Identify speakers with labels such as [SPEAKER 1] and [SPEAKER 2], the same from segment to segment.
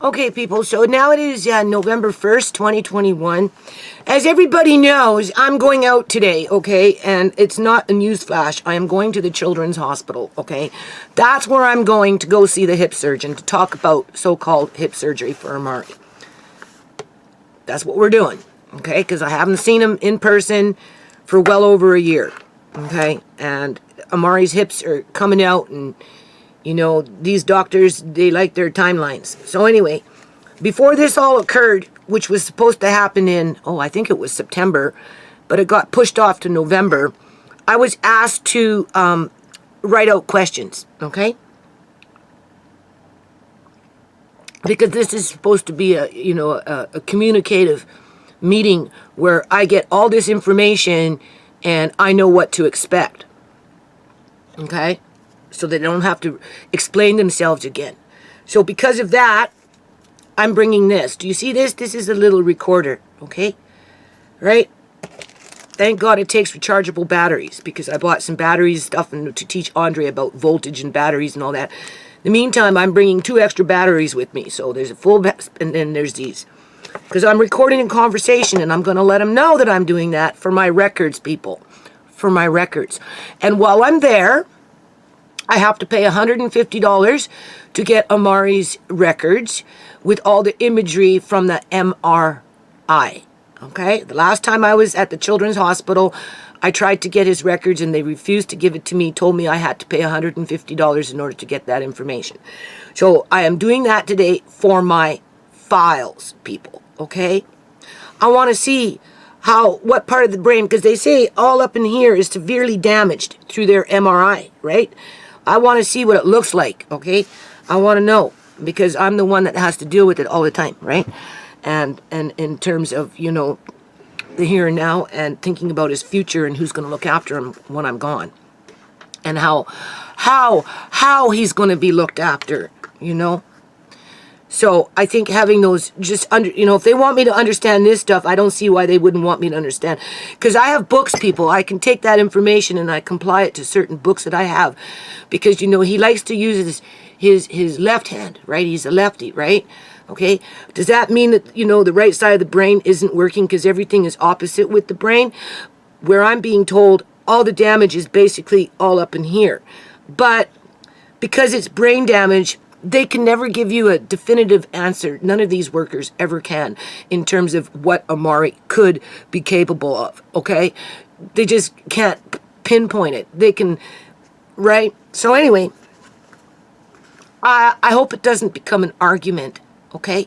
[SPEAKER 1] Okay, people, so now it is November 1st, 2021. As everybody knows, I'm going out today, okay? And it's not a news flash. I am going to the Children's Hospital, okay? That's where I'm going to go see the hip surgeon to talk about so-called hip surgery for Amari. That's what we're doing, okay? Because I haven't seen him in person for well over a year, okay? And Amari's hips are coming out, and you know, these doctors, they like their timelines. So anyway, before this all occurred, which was supposed to happen in, I think it was September, but it got pushed off to November, I was asked to write out questions, okay? Because this is supposed to be a communicative meeting where I get all this information and I know what to expect, okay? So they don't have to explain themselves again. So because of that, I'm bringing this. Do you see this? This is a little recorder, okay? Right? Thank God it takes rechargeable batteries, because I bought some batteries stuff and to teach Andre about voltage and batteries and all that. In the meantime, I'm bringing 2 extra batteries with me. So there's a full, and then there's these. Because I'm recording a conversation, and I'm going to let them know that I'm doing that for my records, people. For my records. And while I'm there, I have to pay $150 to get Amari's records with all the imagery from the MRI, okay? The last time I was at the Children's Hospital, I tried to get his records and they refused to give it to me, told me I had to pay $150 in order to get that information. So I am doing that today for my files, people, okay? I want to see what part of the brain, because they say all up in here is severely damaged through their MRI, right? I want to see what it looks like, okay? I want to know, because I'm the one that has to deal with it all the time, right? And in terms of, you know, the here and now, and thinking about his future and who's going to look after him when I'm gone. And how he's going to be looked after, you know? So I think having those if they want me to understand this stuff, I don't see why they wouldn't want me to understand. Because I have books, people. I can take that information and I comply it to certain books that I have. Because, you know, he likes to use his left hand, right? He's a lefty, right? Okay? Does that mean that, you know, the right side of the brain isn't working because everything is opposite with the brain? Where I'm being told all the damage is basically all up in here. But because it's brain damage, they can never give you a definitive answer. None of these workers ever can, in terms of what Amari could be capable of, okay? They just can't pinpoint it. They can, right? So anyway, I hope it doesn't become an argument, okay?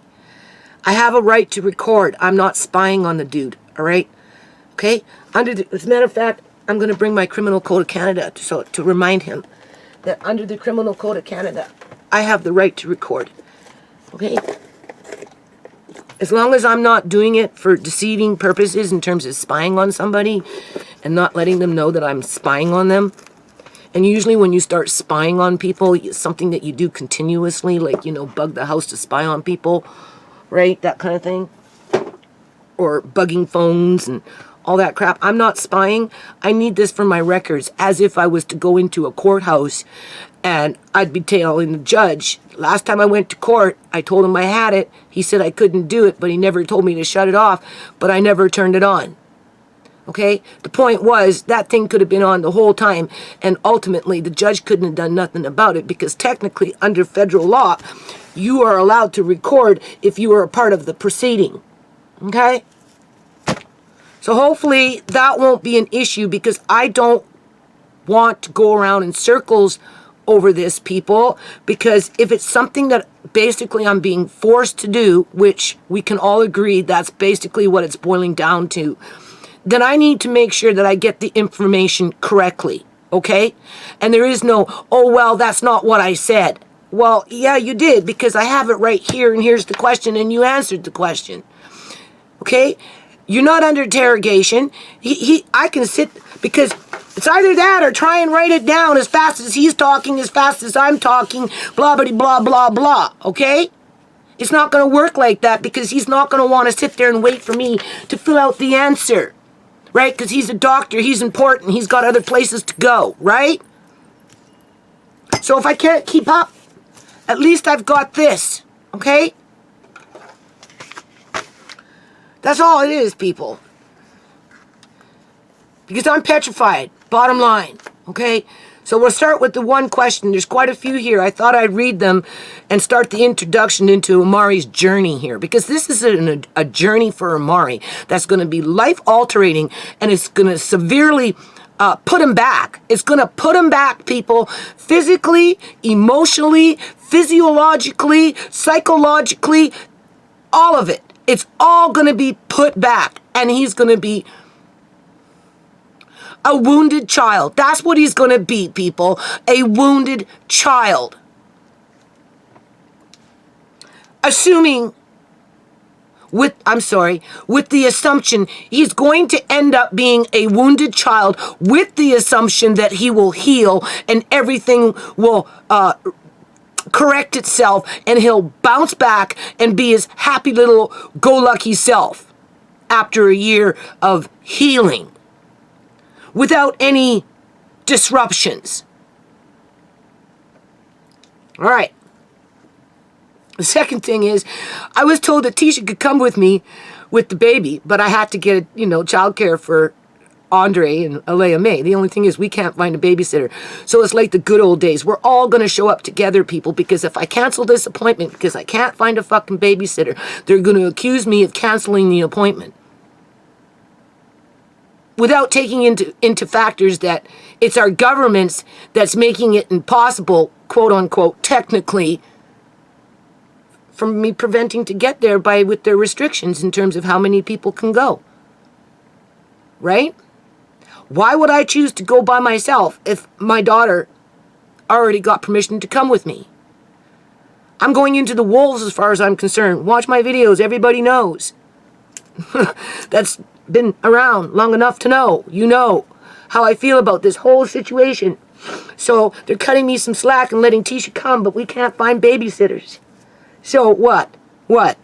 [SPEAKER 1] I have a right to record. I'm not spying on the dude, all right? Okay? As a matter of fact, I'm going to bring my Criminal Code of Canada to remind him that under the Criminal Code of Canada, I have the right to record, okay? As long as I'm not doing it for deceiving purposes in terms of spying on somebody and not letting them know that I'm spying on them. And usually when you start spying on people, it's something that you do continuously, like, you know, bug the house to spy on people, right? That kind of thing. Or bugging phones and all that crap. I'm not spying. I need this for my records, as if I was to go into a courthouse and I'd be telling the judge, last time I went to court, I told him I had it. He said I couldn't do it, but he never told me to shut it off, but I never turned it on. Okay? The point was, that thing could have been on the whole time, and ultimately the judge couldn't have done nothing about it, because technically, under federal law, you are allowed to record if you are a part of the proceeding. Okay? So hopefully that won't be an issue, because I don't want to go around in circles over this, people, because if it's something that basically I'm being forced to do, which we can all agree that's basically what it's boiling down to, then I need to make sure that I get the information correctly, okay? And there is no, oh, well, that's not what I said. Well, yeah, you did, because I have it right here, and here's the question, and you answered the question, okay? You're not under interrogation. I can sit, because it's either that or try and write it down as fast as he's talking, as fast as I'm talking, blah, blah, blah, blah, blah, okay? It's not going to work like that, because he's not going to want to sit there and wait for me to fill out the answer, right? Because he's a doctor, he's important, he's got other places to go, right? So if I can't keep up, at least I've got this, okay? That's all it is, people. Because I'm petrified, bottom line, okay? So we'll start with the one question. There's quite a few here. I thought I'd read them and start the introduction into Amari's journey here. Because this is a journey for Amari that's going to be life-altering, and it's going to severely put him back. It's going to put him back, people, physically, emotionally, physiologically, psychologically, all of it. It's all going to be put back, and he's going to be a wounded child. That's what he's going to be, people. A wounded child. Assuming, with the assumption he's going to end up being a wounded child, with the assumption that he will heal and everything will correct itself and he'll bounce back and be his happy little go-lucky self after a year of healing without any disruptions. All right. The second thing is, I was told that Tisha could come with me with the baby, but I had to get, childcare for Andre and Alea May. The only thing is we can't find a babysitter. So it's like the good old days. We're all going to show up together, people, because if I cancel this appointment because I can't find a fucking babysitter, they're going to accuse me of canceling the appointment. Without taking into factors that it's our governments that's making it impossible, quote unquote, technically, from me preventing to get there with their restrictions in terms of how many people can go. Right? Why would I choose to go by myself if my daughter already got permission to come with me? I'm going into the wolves as far as I'm concerned. Watch my videos, everybody knows. That's been around long enough to know. You know how I feel about this whole situation. So they're cutting me some slack and letting Tisha come, but we can't find babysitters. So what? What?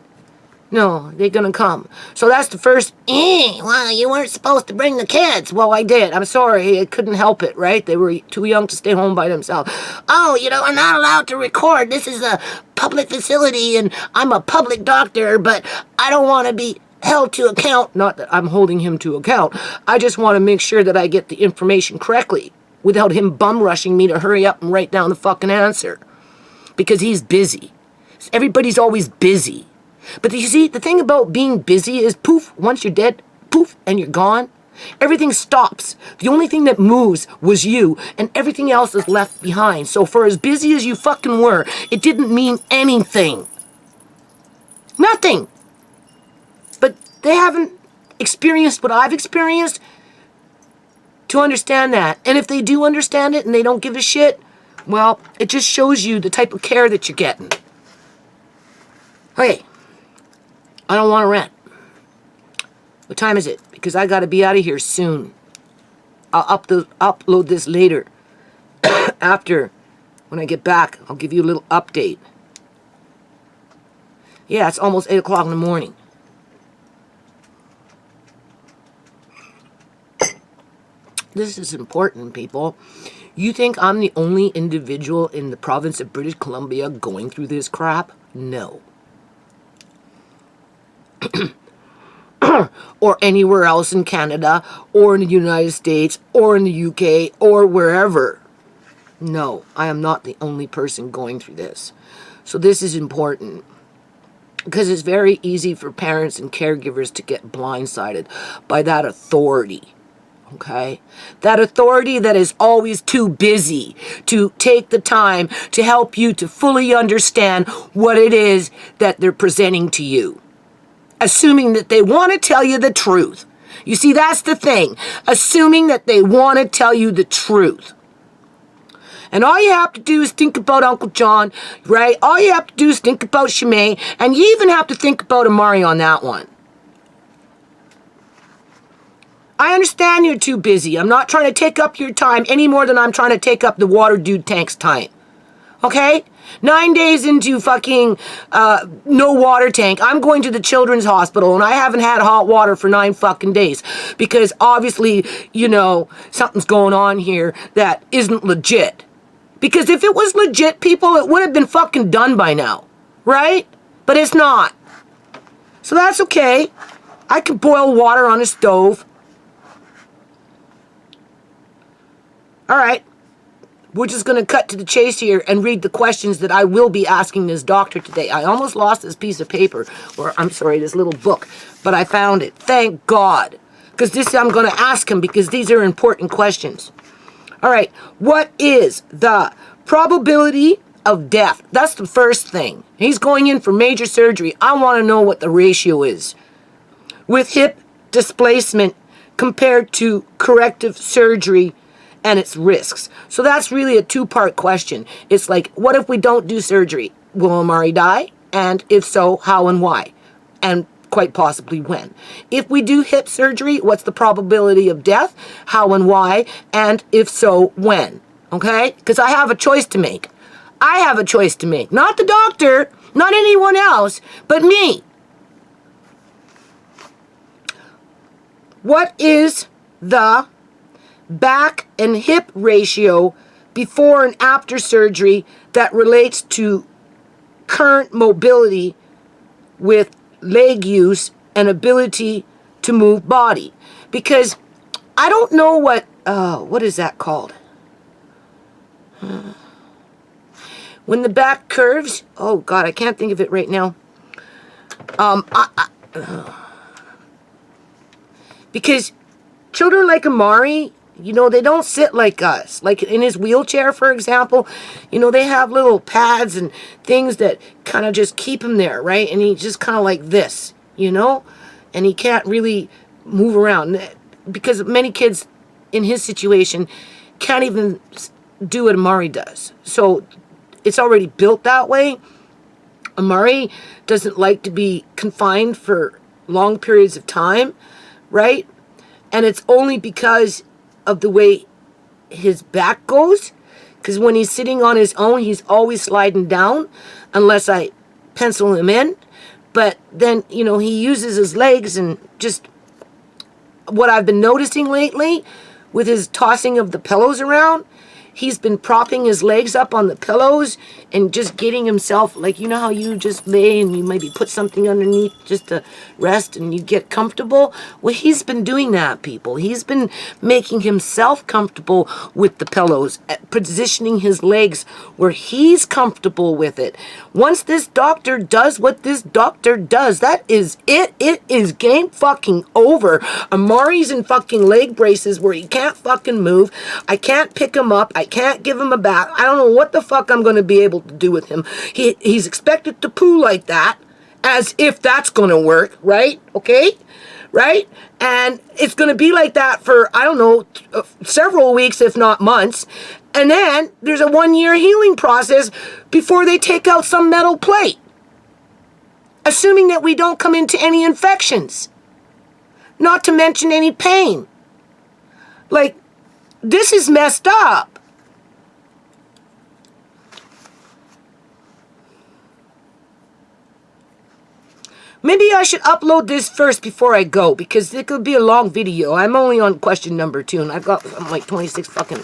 [SPEAKER 1] No, they're gonna come. So that's the first, well, you weren't supposed to bring the kids. Well, I did. I'm sorry. I couldn't help it, right? They were too young to stay home by themselves. Oh, I'm not allowed to record. This is a public facility, and I'm a public doctor, but I don't want to be held to account. Not that I'm holding him to account. I just want to make sure that I get the information correctly without him bum rushing me to hurry up and write down the fucking answer. Because he's busy. Everybody's always busy. But you see, the thing about being busy is poof, once you're dead, poof, and you're gone. Everything stops. The only thing that moves was you, and everything else is left behind. So for as busy as you fucking were, it didn't mean anything. Nothing. But they haven't experienced what I've experienced to understand that. And if they do understand it and they don't give a shit, well, it just shows you the type of care that you're getting. Okay. I don't want to rant. What time is it? Because I got to be out of here soon. I'll upload this later. After, when I get back, I'll give you a little update. Yeah, it's almost 8 o'clock in the morning. This is important, people. You think I'm the only individual in the province of British Columbia going through this crap? No. Or anywhere else in Canada, or in the United States, or in the UK, or wherever. No, I am not the only person going through this. So this is important. Because it's very easy for parents and caregivers to get blindsided by that authority. Okay? That authority that is always too busy to take the time to help you to fully understand what it is that they're presenting to you. Assuming that they want to tell you the truth. You see, that's the thing. Assuming that they want to tell you the truth. And all you have to do is think about Uncle John, right? All you have to do is think about Shimei, and you even have to think about Amari on that one. I understand you're too busy. I'm not trying to take up your time any more than I'm trying to take up the water dude tank's time. Okay? 9 days into fucking no water tank, I'm going to the children's hospital and I haven't had hot water for 9 fucking days. Because obviously, something's going on here that isn't legit. Because if it was legit, people, it would have been fucking done by now. Right? But it's not. So that's okay. I can boil water on a stove. All right. We're just going to cut to the chase here and read the questions that I will be asking this doctor today. I almost lost this piece of paper, or I'm sorry, this little book, but I found it. Thank God. Because this I'm going to ask him because these are important questions. All right. What is the probability of death? That's the first thing. He's going in for major surgery. I want to know what the ratio is with hip displacement compared to corrective surgery and its risks. So that's really a two-part question. It's like, what if we don't do surgery? Will Omari die? And if so, how and why? And quite possibly when. If we do hip surgery, what's the probability of death? How and why? And if so, when? Okay? Because I have a choice to make. I have a choice to make. Not the doctor, not anyone else, but me. What is the back and hip ratio before and after surgery that relates to current mobility with leg use and ability to move body? Because I don't know what is that called? When the back curves, oh God, I can't think of it right now. Because children like Omari, you know, they don't sit like us. Like in his wheelchair, for example, you know, they have little pads and things that kind of just keep him there, right? And he's just kind of like this, you know? And he can't really move around because many kids in his situation can't even do what Omari does. So it's already built that way. Omari doesn't like to be confined for long periods of time, right? And it's only because of the way his back goes, because when he's sitting on his own, he's always sliding down unless I pencil him in. But then, you know, he uses his legs, and just what I've been noticing lately with his tossing of the pillows around, he's been propping his legs up on the pillows and just getting himself, like, you know how you just lay and you maybe put something underneath just to rest and you get comfortable? Well, he's been doing that, people. He's been making himself comfortable with the pillows, positioning his legs where he's comfortable with it. Once this doctor does what this doctor does, that is it. It is game fucking over. Omari's in fucking leg braces where he can't fucking move. I can't pick him up. I can't give him a bath. I don't know what the fuck I'm going to be able to do with him. He's expected to poo like that, as if that's going to work, right? Okay? Right? And it's going to be like that for, I don't know, several weeks, if not months. And then there's a 1-year healing process before they take out some metal plate. Assuming that we don't come into any infections. Not to mention any pain. Like, this is messed up. Maybe I should upload this first before I go, because it could be a long video. I'm only on question number 2, and I've got like 26 fucking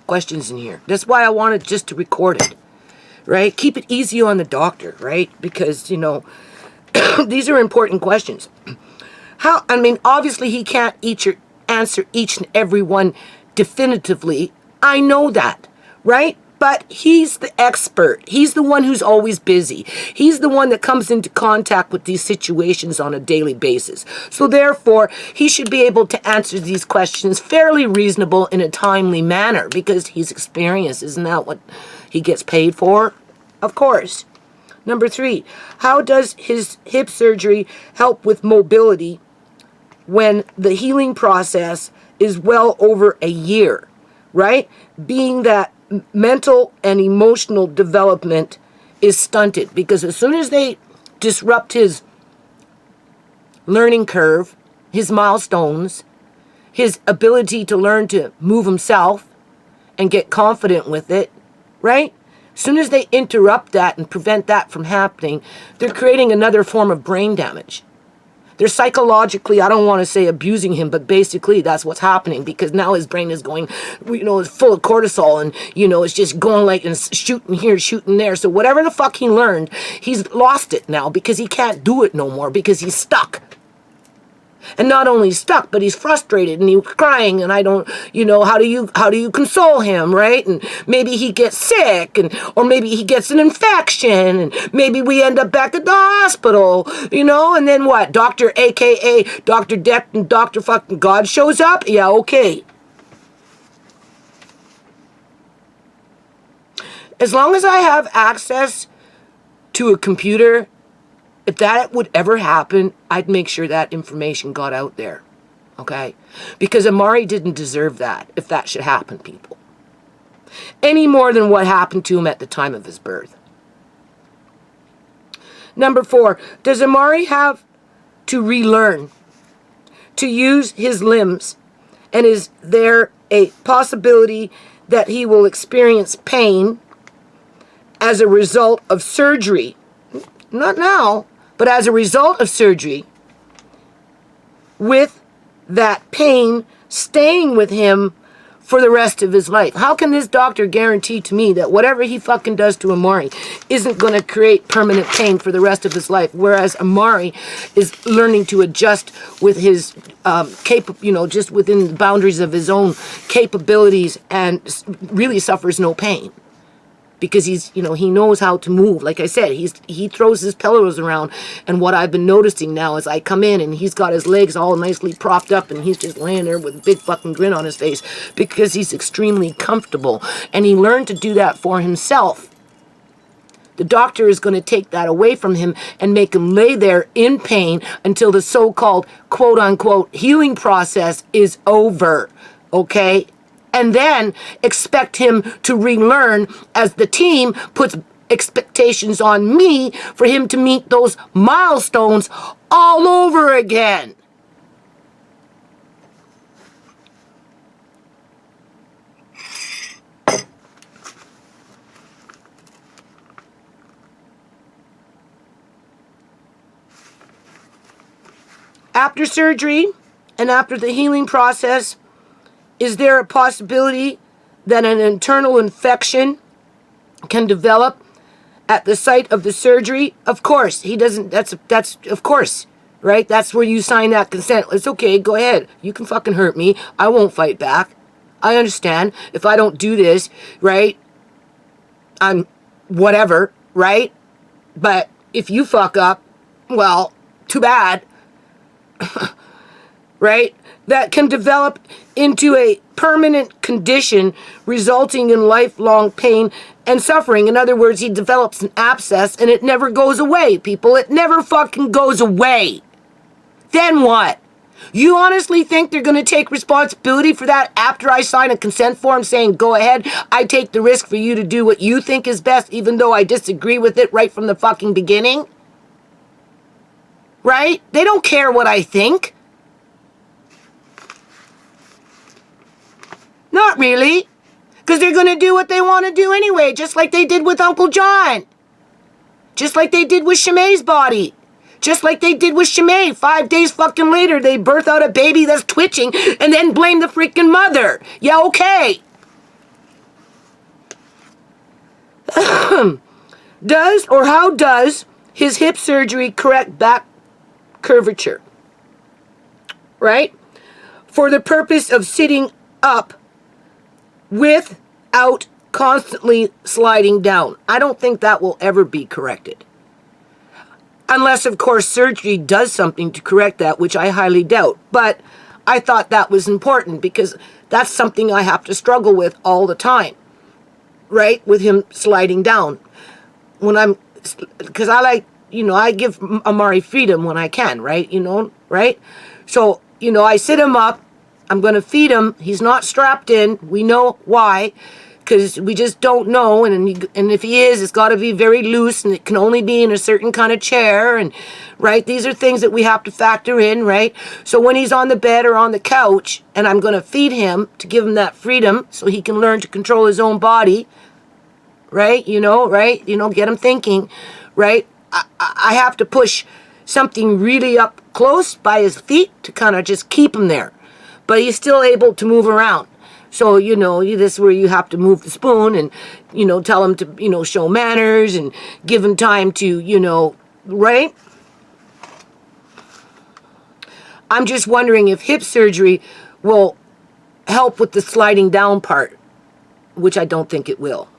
[SPEAKER 1] questions in here. That's why I wanted just to record it, right? Keep it easy on the doctor, right? Because, you know, these are important questions. Obviously he can't answer each and every one definitively. I know that, right? But he's the expert. He's the one who's always busy. He's the one that comes into contact with these situations on a daily basis. So therefore, he should be able to answer these questions fairly reasonable in a timely manner because he's experienced. Isn't that what he gets paid for? Of course. Number 3, how does his hip surgery help with mobility when the healing process is well over a year, right? Being that mental and emotional development is stunted, because as soon as they disrupt his learning curve, his milestones, his ability to learn to move himself and get confident with it, right? As soon as they interrupt that and prevent that from happening, they're creating another form of brain damage. They're psychologically, I don't want to say abusing him, but basically that's what's happening, because now his brain is going, you know, it's full of cortisol, and, you know, it's just going like and shooting here, shooting there. So whatever the fuck he learned, he's lost it now because he can't do it no more because he's stuck. And not only stuck, but he's frustrated and he's crying, and I don't, how do you console him, right? And maybe he gets sick, or maybe he gets an infection, and maybe we end up back at the hospital, and then what? Dr. AKA Dr. Death and Dr. fucking God shows up? Yeah, okay. As long as I have access to a computer, if that would ever happen, I'd make sure that information got out there, okay? Because Amari didn't deserve that, if that should happen, people. Any more than what happened to him at the time of his birth. Number 4, does Amari have to relearn to use his limbs? And is there a possibility that he will experience pain as a result of surgery? Not now. But as a result of surgery, with that pain staying with him for the rest of his life. How can this doctor guarantee to me that whatever he fucking does to Amari isn't going to create permanent pain for the rest of his life? Whereas Amari is learning to adjust with his just within the boundaries of his own capabilities and really suffers no pain. Because he knows how to move. Like I said, he throws his pillows around, and what I've been noticing now is I come in and he's got his legs all nicely propped up and he's just laying there with a big fucking grin on his face because he's extremely comfortable, and he learned to do that for himself. The doctor is going to take that away from him and make him lay there in pain until the so-called quote-unquote healing process is over, okay? And then expect him to relearn as the team puts expectations on me for him to meet those milestones all over again. After surgery and after the healing process, is there a possibility that an internal infection can develop at the site of the surgery? Of course, he doesn't, that's of course, right? That's where you sign that consent. It's okay, go ahead. You can fucking hurt me. I won't fight back. I understand. If I don't do this, right, I'm whatever, right? But if you fuck up, well, too bad. Right? That can develop into a permanent condition resulting in lifelong pain and suffering. In other words, he develops an abscess and it never goes away, people. It never fucking goes away. Then what? You honestly think they're going to take responsibility for that after I sign a consent form saying, go ahead, I take the risk for you to do what you think is best, even though I disagree with it right from the fucking beginning? Right? They don't care what I think. Not really. Because they're going to do what they want to do anyway, just like they did with Uncle John. Just like they did with Shimei's body. Just like they did with Shimei. 5 days fucking later, they birth out a baby that's twitching and then blame the freaking mother. Yeah, okay. How does his hip surgery correct back curvature? Right? For the purpose of sitting up without constantly sliding down. I don't think that will ever be corrected. Unless, of course, surgery does something to correct that, which I highly doubt. But I thought that was important because that's something I have to struggle with all the time. Right? With him sliding down. Because I give Amari freedom when I can, right? Right? So, I sit him up. I'm going to feed him. He's not strapped in. We know why. Because we just don't know. And if he is, it's got to be very loose. And it can only be in a certain kind of chair. And, right, these are things that we have to factor in, right? So when he's on the bed or on the couch, and I'm going to feed him to give him that freedom so he can learn to control his own body, right? Get him thinking, right? I have to push something really up close by his feet to kind of just keep him there. But he's still able to move around. So, this is where you have to move the spoon and, tell him to, show manners and give him time to, right? I'm just wondering if hip surgery will help with the sliding down part, which I don't think it will.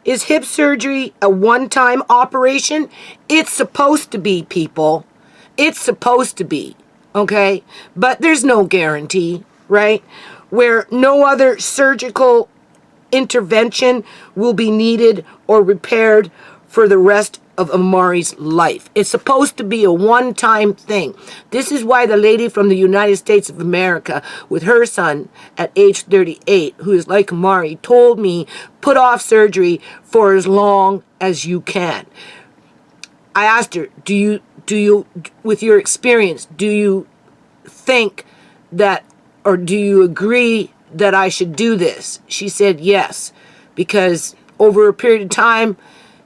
[SPEAKER 1] Is hip surgery a one-time operation? It's supposed to be, people. It's supposed to be, okay? But there's no guarantee, right? Where no other surgical intervention will be needed or repaired for the rest of Amari's life. It's supposed to be a one-time thing. This is why the lady from the United States of America with her son at age 38, who is like Amari, told me, put off surgery for as long as you can. I asked her, do you, with your experience, do you think that, or do you agree that I should do this? She said yes, because over a period of time,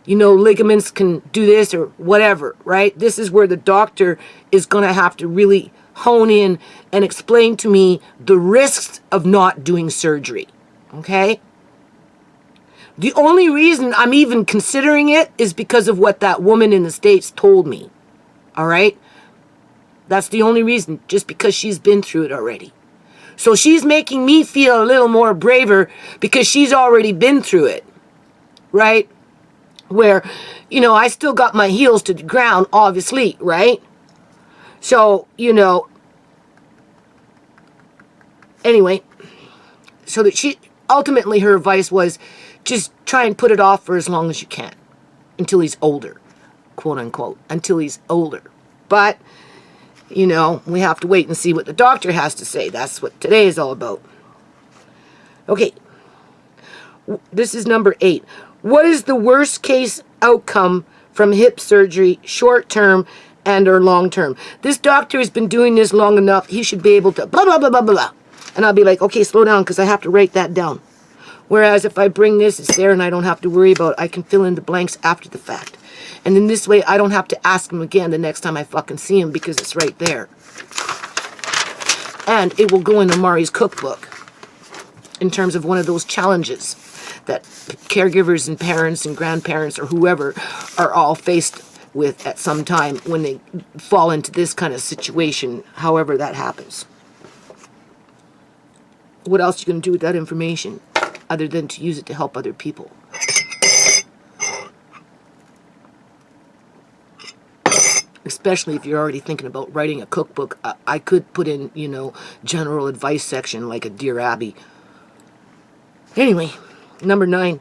[SPEAKER 1] you know, ligaments can do this or whatever, right? This is where the doctor is going to have to really hone in and explain to me the risks of not doing surgery, okay? The only reason I'm even considering it is because of what that woman in the States told me, all right? That's the only reason, just because she's been through it already. So she's making me feel a little more braver because she's already been through it, right? Where, you know, I still got my heels to the ground, obviously, right? So, you know, anyway, so that she, ultimately her advice was just try and put it off for as long as you can until he's older, quote unquote, until he's older. But, you know, we have to wait and see what the doctor has to say. That's what today is all about. Okay, this is number 8. What is the worst case outcome from hip surgery, short term and or long term? This doctor has been doing this long enough. He should be able to blah, blah, blah, blah, blah. And I'll be like, okay, slow down because I have to write that down. Whereas if I bring this, it's there and I don't have to worry about it. I can fill in the blanks after the fact. And in this way, I don't have to ask him again the next time I fucking see him because it's right there. And it will go in Amari's cookbook in terms of one of those challenges that caregivers and parents and grandparents or whoever are all faced with at some time when they fall into this kind of situation, however that happens. What else are you going to do with that information other than to use it to help other people? Especially if you're already thinking about writing a cookbook. I could put in, you know, general advice section like a Dear Abby. Anyway, number 9.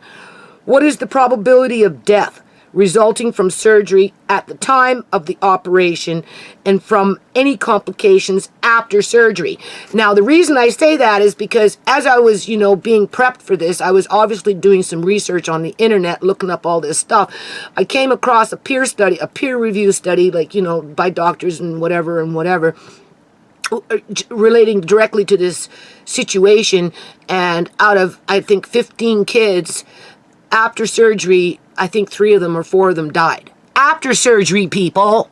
[SPEAKER 1] What is the probability of death resulting from surgery at the time of the operation and from any complications after surgery? Now, the reason I say that is because as I was, you know, being prepped for this, I was obviously doing some research on the internet, looking up all this stuff. I came across a peer study, a peer review study, like, you know, by doctors and whatever, relating directly to this situation. And out of, I think, 15 kids after surgery, I think 3 of them or 4 of them died. After surgery, people.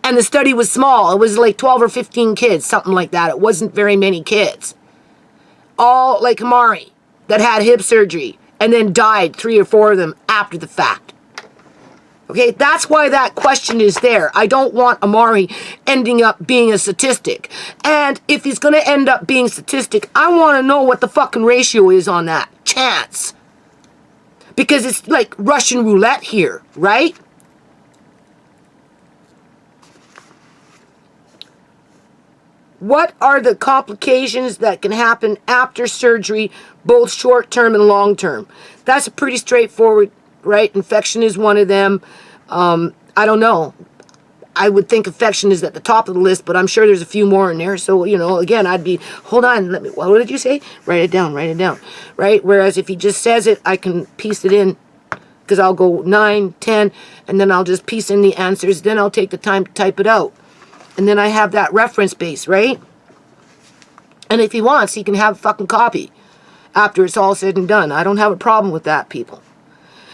[SPEAKER 1] And the study was small. It was like 12 or 15 kids, something like that. It wasn't very many kids. All like Amari that had hip surgery and then died, 3 or 4 of them after the fact. Okay, that's why that question is there. I don't want Amari ending up being a statistic. And if he's going to end up being a statistic, I want to know what the fucking ratio is on that chance. Because it's like Russian roulette here, right? What are the complications that can happen after surgery, both short-term and long-term? That's a pretty straightforward, right? Infection is one of them. I don't know. I would think infection is at the top of the list, but I'm sure there's a few more in there. So, you know, again, I'd be, hold on, what did you say? Write it down, right? Whereas if he just says it, I can piece it in because I'll go 9, 10, and then I'll just piece in the answers. Then I'll take the time to type it out. And then I have that reference base, right? And if he wants, he can have a fucking copy after it's all said and done. I don't have a problem with that, people.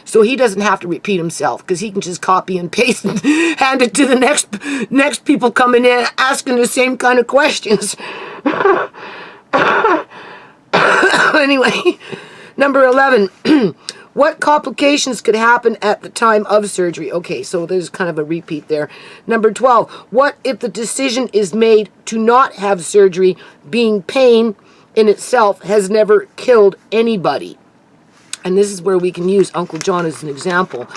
[SPEAKER 1] So he doesn't have to repeat himself because he can just copy and paste and hand it to the next people coming in asking the same kind of questions. Anyway, number 11. What complications could happen at the time of surgery? Okay, so there's kind of a repeat there. Number 12, what if the decision is made to not have surgery, being pain in itself has never killed anybody? And this is where we can use Uncle John as an example.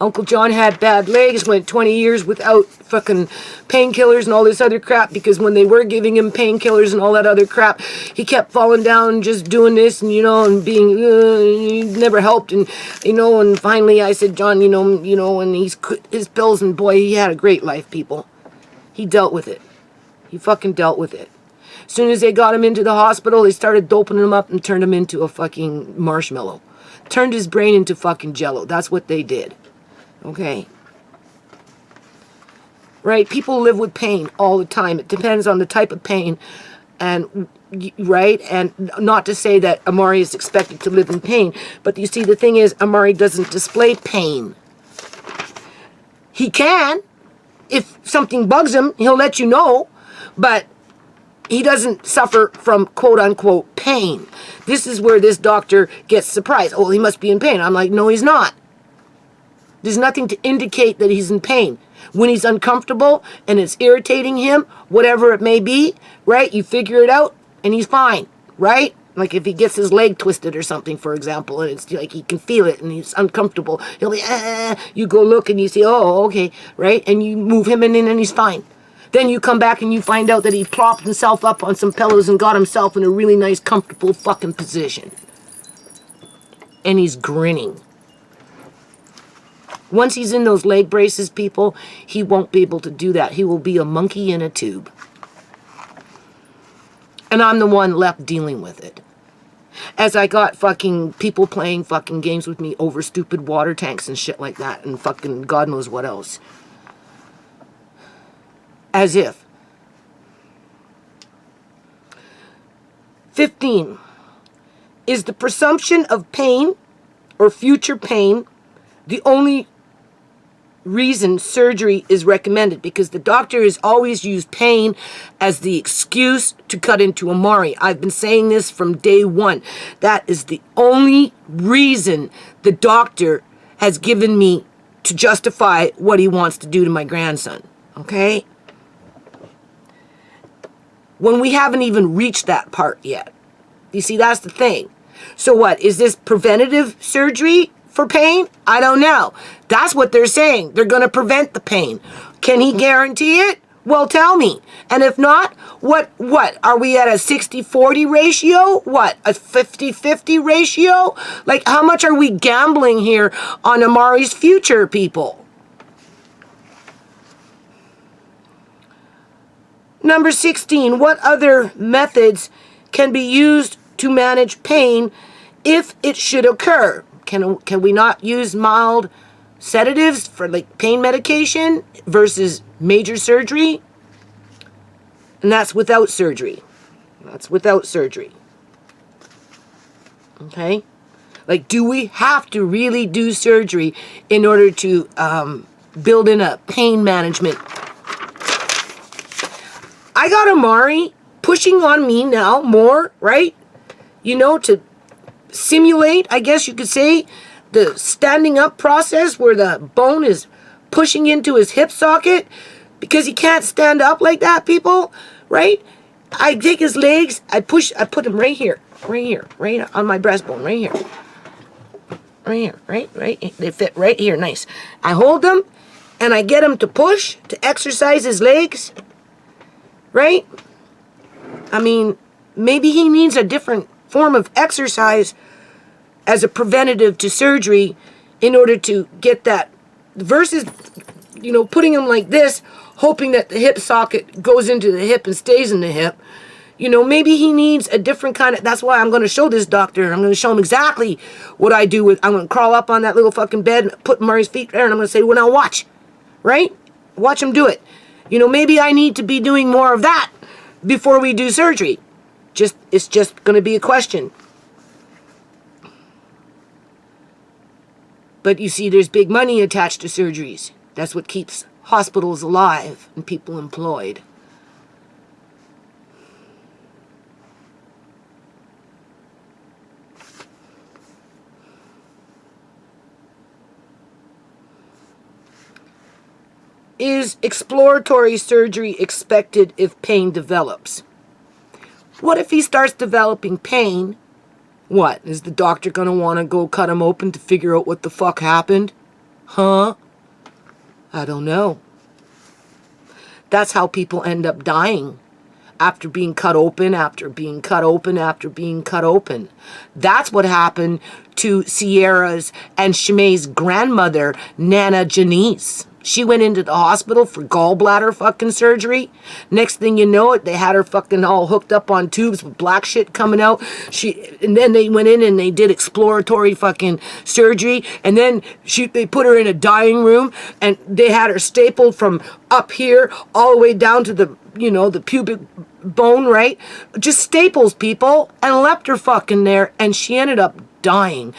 [SPEAKER 1] Uncle John had bad legs, went 20 years without fucking painkillers and all this other crap, because when they were giving him painkillers and all that other crap, he kept falling down and just doing this and, and being, he never helped. And, and finally I said, John, and he's quit his pills, and boy, he had a great life, people. He dealt with it. He fucking dealt with it. As soon as they got him into the hospital, they started doping him up and turned him into a fucking marshmallow. Turned his brain into fucking jello. That's what they did. Okay. Right? People live with pain all the time. It depends on the type of pain. And, right? And not to say that Amari is expected to live in pain. But you see, the thing is, Amari doesn't display pain. He can. If something bugs him, he'll let you know. But he doesn't suffer from quote-unquote pain. This is where this doctor gets surprised. Oh, he must be in pain. I'm like, no, he's not. There's nothing to indicate that he's in pain. When he's uncomfortable and it's irritating him, whatever it may be, right, you figure it out and he's fine, right? Like if he gets his leg twisted or something, for example, and it's like he can feel it and he's uncomfortable, he'll be, you go look and you see, oh, okay, right? And you move him in and he's fine. Then you come back and you find out that he plopped himself up on some pillows and got himself in a really nice, comfortable fucking position. And he's grinning. Once he's in those leg braces, people, he won't be able to do that. He will be a monkey in a tube. And I'm the one left dealing with it. As I got fucking people playing fucking games with me over stupid water tanks and shit like that, and fucking God knows what else. As if. 15. Is the presumption of pain or future pain the only reason surgery is recommended? Because the doctor has always used pain as the excuse to cut into Amari. I've been saying this from day one. That is the only reason the doctor has given me to justify what he wants to do to my grandson. Okay? When we haven't even reached that part yet. You see, that's the thing. So what? Is this preventative surgery for pain? I don't know. That's what they're saying. They're going to prevent the pain. Can he guarantee it? Well, tell me. And if not, what? Are we at a 60-40 ratio? What? A 50-50 ratio? Like, how much are we gambling here on Amari's future, people? Number 16, what other methods can be used to manage pain if it should occur? Can we not use mild sedatives for like pain medication versus major surgery? And that's without surgery. That's without surgery. Okay? Like, do we have to really do surgery in order to build in a pain management? I got Amari pushing on me now more, right? To simulate, I guess you could say, the standing up process where the bone is pushing into his hip socket because he can't stand up like that, people, right? I take his legs, I put him right here, right on my breastbone, right here. Right here, right? They fit right here, nice. I hold them and I get him to push, to exercise his legs. Right? I mean, maybe he needs a different form of exercise as a preventative to surgery in order to get that, versus, putting him like this, hoping that the hip socket goes into the hip and stays in the hip. Maybe he needs a different kind of, that's why I'm going to show this doctor. I'm going to show him exactly what I do I'm going to crawl up on that little fucking bed and put Murray's feet there and I'm going to say, well, now watch. Right? Watch him do it. Maybe I need to be doing more of that before we do surgery. It's just going to be a question. But you see, there's big money attached to surgeries. That's what keeps hospitals alive and people employed. Is exploratory surgery expected if pain develops? What if he starts developing pain? What? Is the doctor going to want to go cut him open to figure out what the fuck happened? Huh? I don't know. That's how people end up dying. After being cut open, after being cut open, after being cut open. That's what happened to Sierra's and Shimei's grandmother, Nana Janice. She went into the hospital for gallbladder fucking surgery. Next thing you know it, they had her fucking all hooked up on tubes with black shit coming out. And then they went in and they did exploratory fucking surgery. And then they put her in a dying room and they had her stapled from up here all the way down to the, the pubic bone, right? Just staples, people, and left her fucking there. And she ended up dying.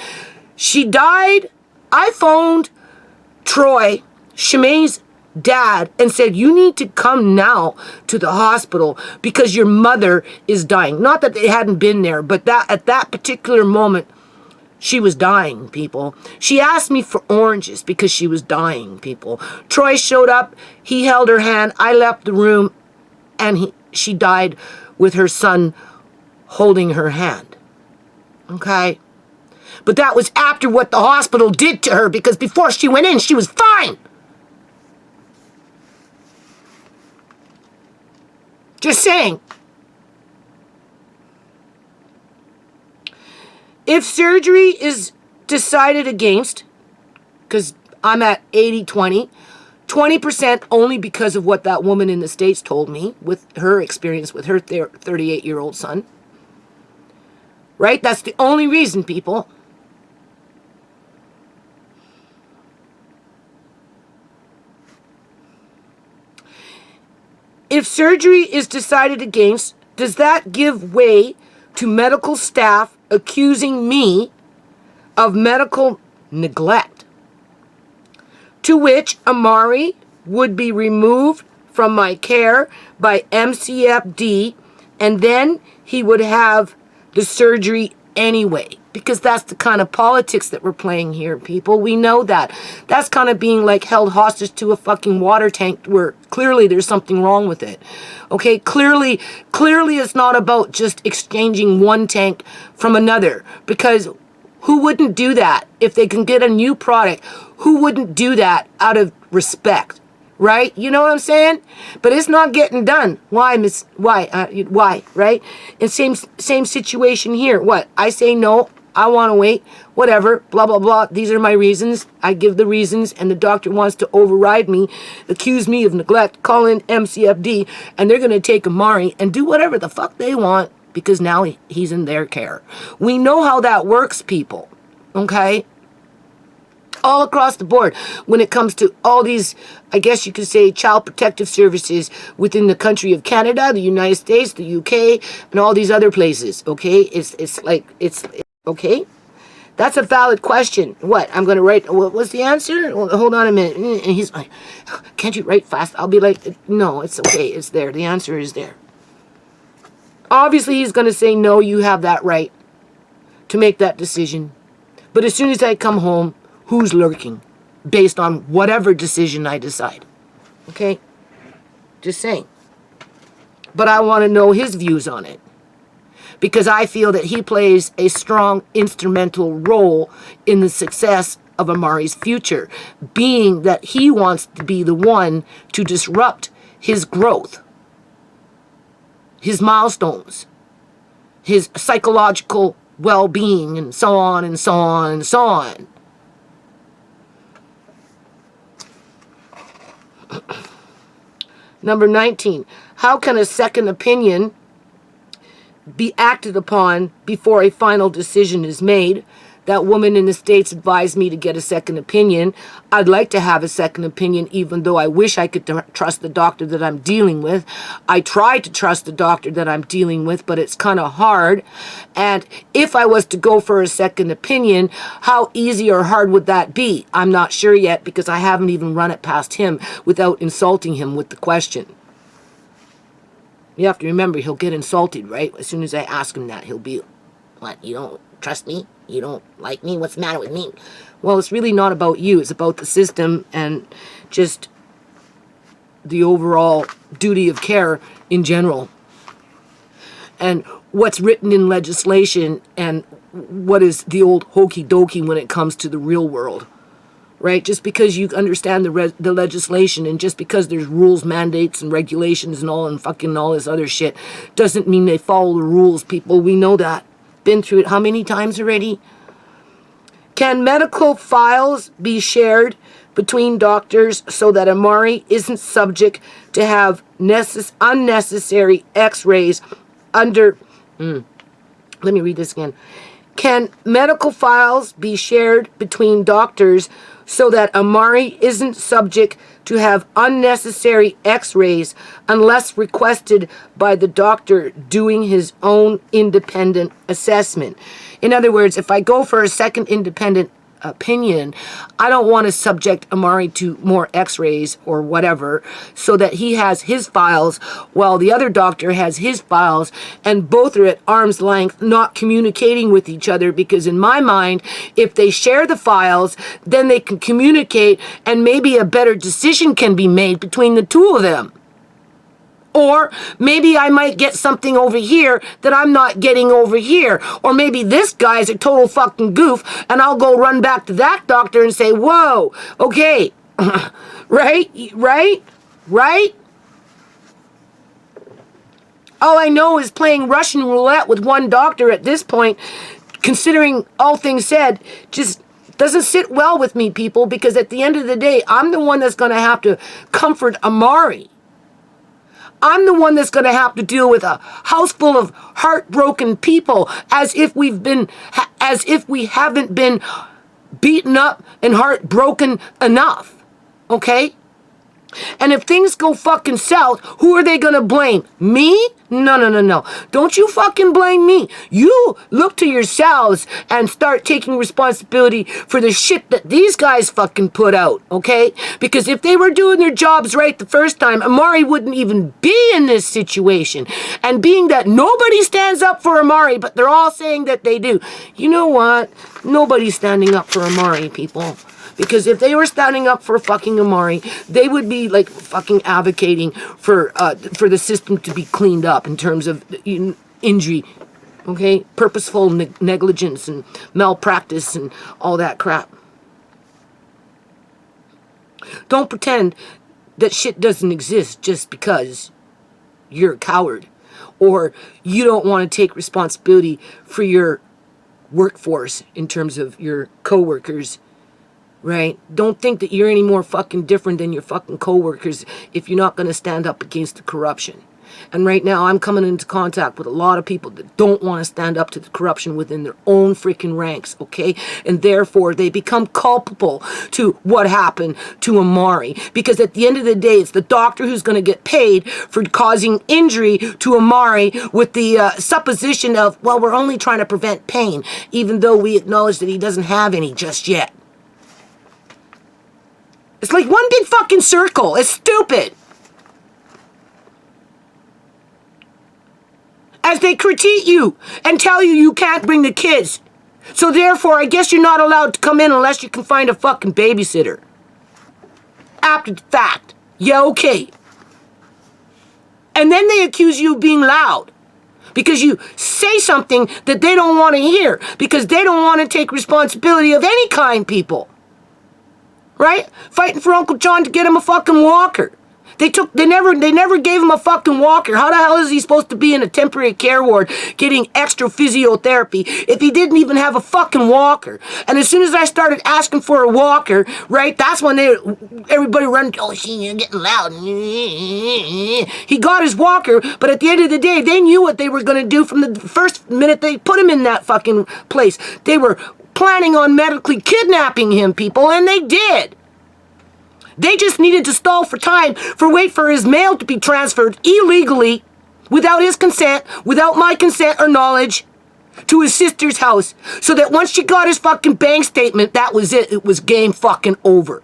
[SPEAKER 1] She died. I phoned Troy, Shimei's dad, and said, you need to come now to the hospital because your mother is dying. Not that they hadn't been there, but that at that particular moment, she was dying, people. She asked me for oranges because she was dying, people. Troy showed up. He held her hand. I left the room, and she died with her son holding her hand. Okay? But that was after what the hospital did to her, because before she went in, she was fine. Just saying. If surgery is decided against, because I'm at 80-20, 20% only because of what that woman in the States told me with her experience with her 38-year-old son. Right? That's the only reason, people. If surgery is decided against, does that give way to medical staff accusing me of medical neglect? To which Amari would be removed from my care by MCFD, and then he would have the surgery anyway. Because that's the kind of politics that we're playing here, people. We know that. That's kind of being like held hostage to a fucking water tank where clearly there's something wrong with it. Okay, clearly it's not about just exchanging one tank from another. Because who wouldn't do that if they can get a new product? Who wouldn't do that out of respect? Right? You know what I'm saying? But it's not getting done. Why, Miss? Why? Right? And same situation here. What? I say no. I want to wait. Whatever. Blah, blah, blah. These are my reasons. I give the reasons. And the doctor wants to override me, accuse me of neglect, call in MCFD, and they're going to take Amari and do whatever the fuck they want because now he's in their care. We know how that works, people. Okay? All across the board when it comes to all these, I guess you could say, child protective services within the country of Canada, the United States, the UK, and all these other places, okay? It's okay? That's a valid question. What? I'm going to write, what's the answer? Well, hold on a minute. And he's like, can't you write fast? I'll be like, no, it's okay. It's there. The answer is there. Obviously, he's going to say, no, you have that right to make that decision. But as soon as I come home, who's lurking based on whatever decision I decide. Okay? Just saying. But I want to know his views on it. Because I feel that he plays a strong instrumental role in the success of Amari's future, being that he wants to be the one to disrupt his growth, his milestones, his psychological well-being, and so on and so on and so on. Number 19, how can a second opinion be acted upon before a final decision is made? That woman in the States advised me to get a second opinion. I'd like to have a second opinion, even though I wish I could trust the doctor that I'm dealing with. I try to trust the doctor that I'm dealing with, but it's kind of hard. And if I was to go for a second opinion, how easy or hard would that be? I'm not sure yet because I haven't even run it past him without insulting him with the question. You have to remember, he'll get insulted, right? As soon as I ask him that, he'll be, what, you don't trust me? You don't like me? What's the matter with me? Well, it's really not about you. It's about the system and just the overall duty of care in general, and what's written in legislation and what is the old hokey dokey when it comes to the real world, right? Just because you understand the legislation and just because there's rules, mandates, and regulations and all this other shit doesn't mean they follow the rules, people. We know that. Been through it how many times already? Can medical files be shared between doctors so that Amari isn't subject to have unnecessary x-rays under... Let me read this again. Can medical files be shared between doctors so that Amari isn't subject to have unnecessary x-rays unless requested by the doctor doing his own independent assessment? In other words, if I go for a second independent opinion, I don't want to subject Amari to more x-rays or whatever so that he has his files while the other doctor has his files, and both are at arm's length, not communicating with each other, because in my mind, if they share the files, then they can communicate and maybe a better decision can be made between the two of them. Or maybe I might get something over here that I'm not getting over here. Or maybe this guy's a total fucking goof and I'll go run back to that doctor and say, whoa, okay, right? All I know is playing Russian roulette with one doctor at this point, considering all things said, just doesn't sit well with me, people, because at the end of the day, I'm the one that's going to have to comfort Amari. I'm the one that's going to have to deal with a house full of heartbroken people as if we haven't been beaten up and heartbroken enough. Okay? And if things go fucking south, who are they going to blame? Me? No. Don't you fucking blame me. You look to yourselves and start taking responsibility for the shit that these guys fucking put out, okay? Because if they were doing their jobs right the first time, Amari wouldn't even be in this situation. And being that nobody stands up for Amari, but they're all saying that they do. You know what? Nobody's standing up for Amari, people. Because if they were standing up for fucking Amari, they would be like fucking advocating for the system to be cleaned up in terms of injury, okay? Purposeful negligence and malpractice and all that crap. Don't pretend that shit doesn't exist just because you're a coward or you don't want to take responsibility for your workforce in terms of your coworkers. Right? Don't think that you're any more fucking different than your fucking coworkers if you're not going to stand up against the corruption. And right now I'm coming into contact with a lot of people that don't want to stand up to the corruption within their own freaking ranks, okay? And therefore they become culpable to what happened to Amari. Because at the end of the day, it's the doctor who's going to get paid for causing injury to Amari with the supposition of, well, we're only trying to prevent pain, even though we acknowledge that he doesn't have any just yet. It's like one big fucking circle. It's stupid. As they critique you and tell you you can't bring the kids. So therefore, I guess you're not allowed to come in unless you can find a fucking babysitter. After the fact. Yeah, okay. And then they accuse you of being loud. Because you say something that they don't want to hear. Because they don't want to take responsibility of any kind, people. Right? Fighting for Uncle John to get him a fucking walker. They never gave him a fucking walker. How the hell is he supposed to be in a temporary care ward getting extra physiotherapy if he didn't even have a fucking walker? And as soon as I started asking for a walker, right, that's when everybody ran, oh, see, you're getting loud. He got his walker, but at the end of the day, they knew what they were going to do from the first minute they put him in that fucking place. They were planning on medically kidnapping him, people, and they did. They just needed to stall for time wait for his mail to be transferred illegally, without his consent, without my consent or knowledge, to his sister's house, so that once she got his fucking bank statement, that was it. It was game fucking over.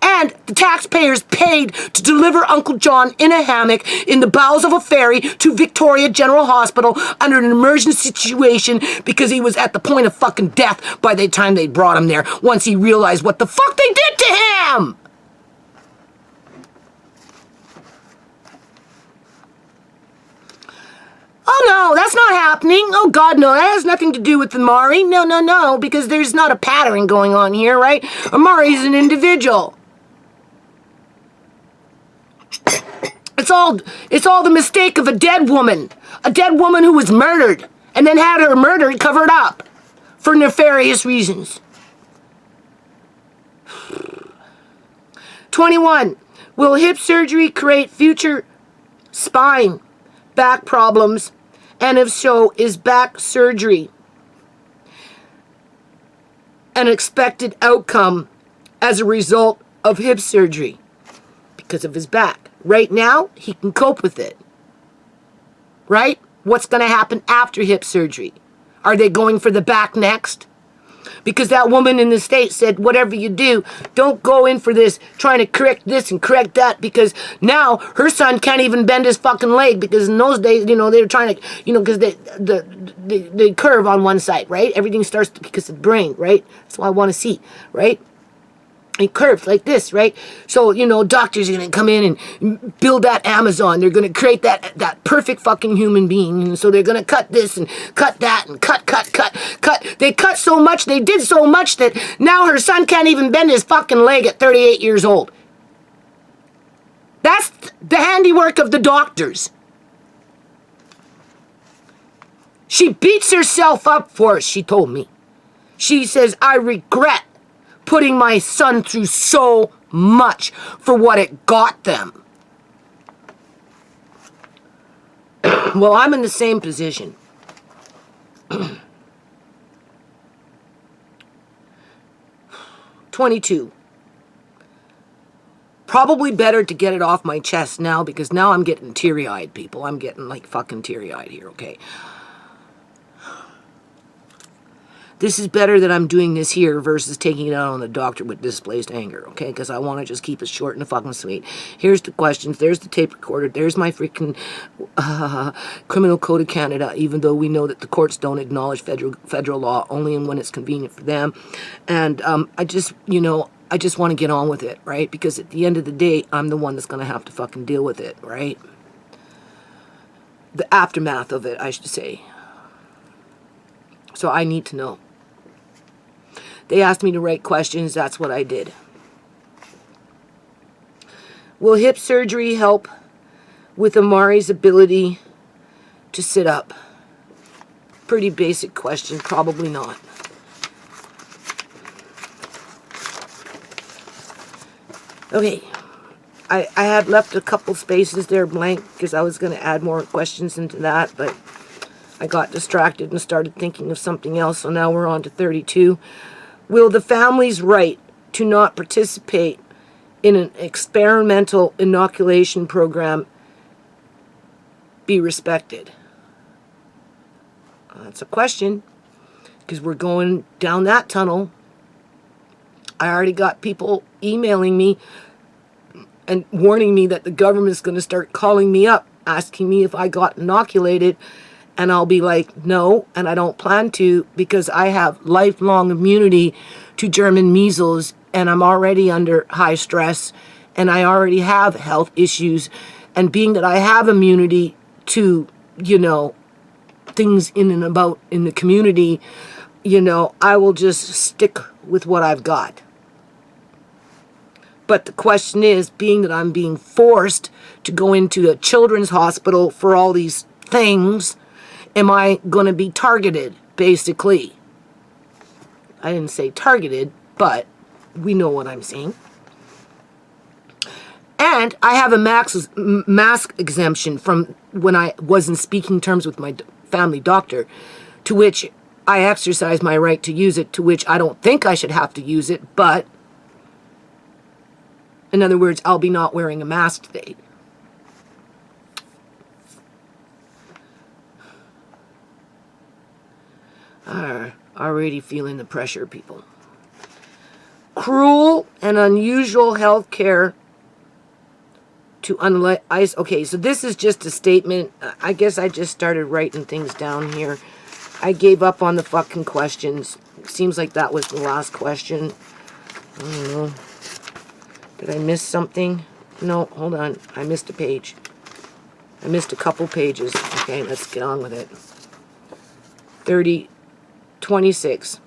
[SPEAKER 1] And the taxpayers paid to deliver Uncle John in a hammock in the bowels of a ferry to Victoria General Hospital under an emergency situation because he was at the point of fucking death by the time they brought him there, once he realized what the fuck they did to him! Oh, no, that's not happening. Oh, God, no, that has nothing to do with Amari. No, no, no, because there's not a pattern going on here, right? Amari's an individual. It's all the mistake of a dead woman who was murdered and then had her murder covered up for nefarious reasons. 21. Will hip surgery create future spine, back problems? And if so, is back surgery an expected outcome as a result of hip surgery? Because of his back. Right now, he can cope with it. Right? What's going to happen after hip surgery? Are they going for the back next? Because that woman in the States said, whatever you do, don't go in for this, trying to correct this and correct that, because now her son can't even bend his fucking leg, because in those days, they were trying to, because they curve on one side, right? Everything starts because of the brain, right? That's what I want to see, right? It curves like this, right? So, doctors are going to come in and build that Amazon. They're going to create that perfect fucking human being. And so they're going to cut this and cut that and cut. They cut so much, they did so much that now her son can't even bend his fucking leg at 38 years old. That's the handiwork of the doctors. She beats herself up for it, she told me. She says, I regret putting my son through so much for what it got them. Well, I'm in the same position. 22. Probably better to get it off my chest now, because now I'm getting teary-eyed, people. I'm getting like fucking teary-eyed here, okay? This is better that I'm doing this here versus taking it out on the doctor with displaced anger, okay? Because I want to just keep it short and fucking sweet. Here's the questions. There's the tape recorder. There's my freaking Criminal Code of Canada, even though we know that the courts don't acknowledge federal law, only when it's convenient for them. And I just want to get on with it, right? Because at the end of the day, I'm the one that's going to have to fucking deal with it, right? The aftermath of it, I should say. So I need to know. They asked me to write questions. That's what I did. Will hip surgery help with Amari's ability to sit up? Pretty basic question. Probably not. Okay. I had left a couple spaces there blank because I was going to add more questions into that, but I got distracted and started thinking of something else, so now we're on to 32. Will the family's right to not participate in an experimental inoculation program be respected? That's a question, because we're going down that tunnel. I already got people emailing me and warning me that the government's going to start calling me up, asking me if I got inoculated. And I'll be like, no, and I don't plan to, because I have lifelong immunity to German measles, and I'm already under high stress, and I already have health issues. And being that I have immunity to, things in and about in the community, I will just stick with what I've got. But the question is, being that I'm being forced to go into a children's hospital for all these things, am I going to be targeted, basically? I didn't say targeted, but we know what I'm saying. And I have a mask exemption from when I was in speaking terms with my family doctor, to which I exercise my right to use it, to which I don't think I should have to use it, but in other words, I'll be not wearing a mask today. Already feeling the pressure, people. Cruel and unusual health care to ice. Okay, so this is just a statement. I guess I just started writing things down here. I gave up on the fucking questions. Seems like that was the last question. I don't know. Did I miss something? No, hold on. I missed a page. I missed a couple pages. Okay, let's get on with it. 26.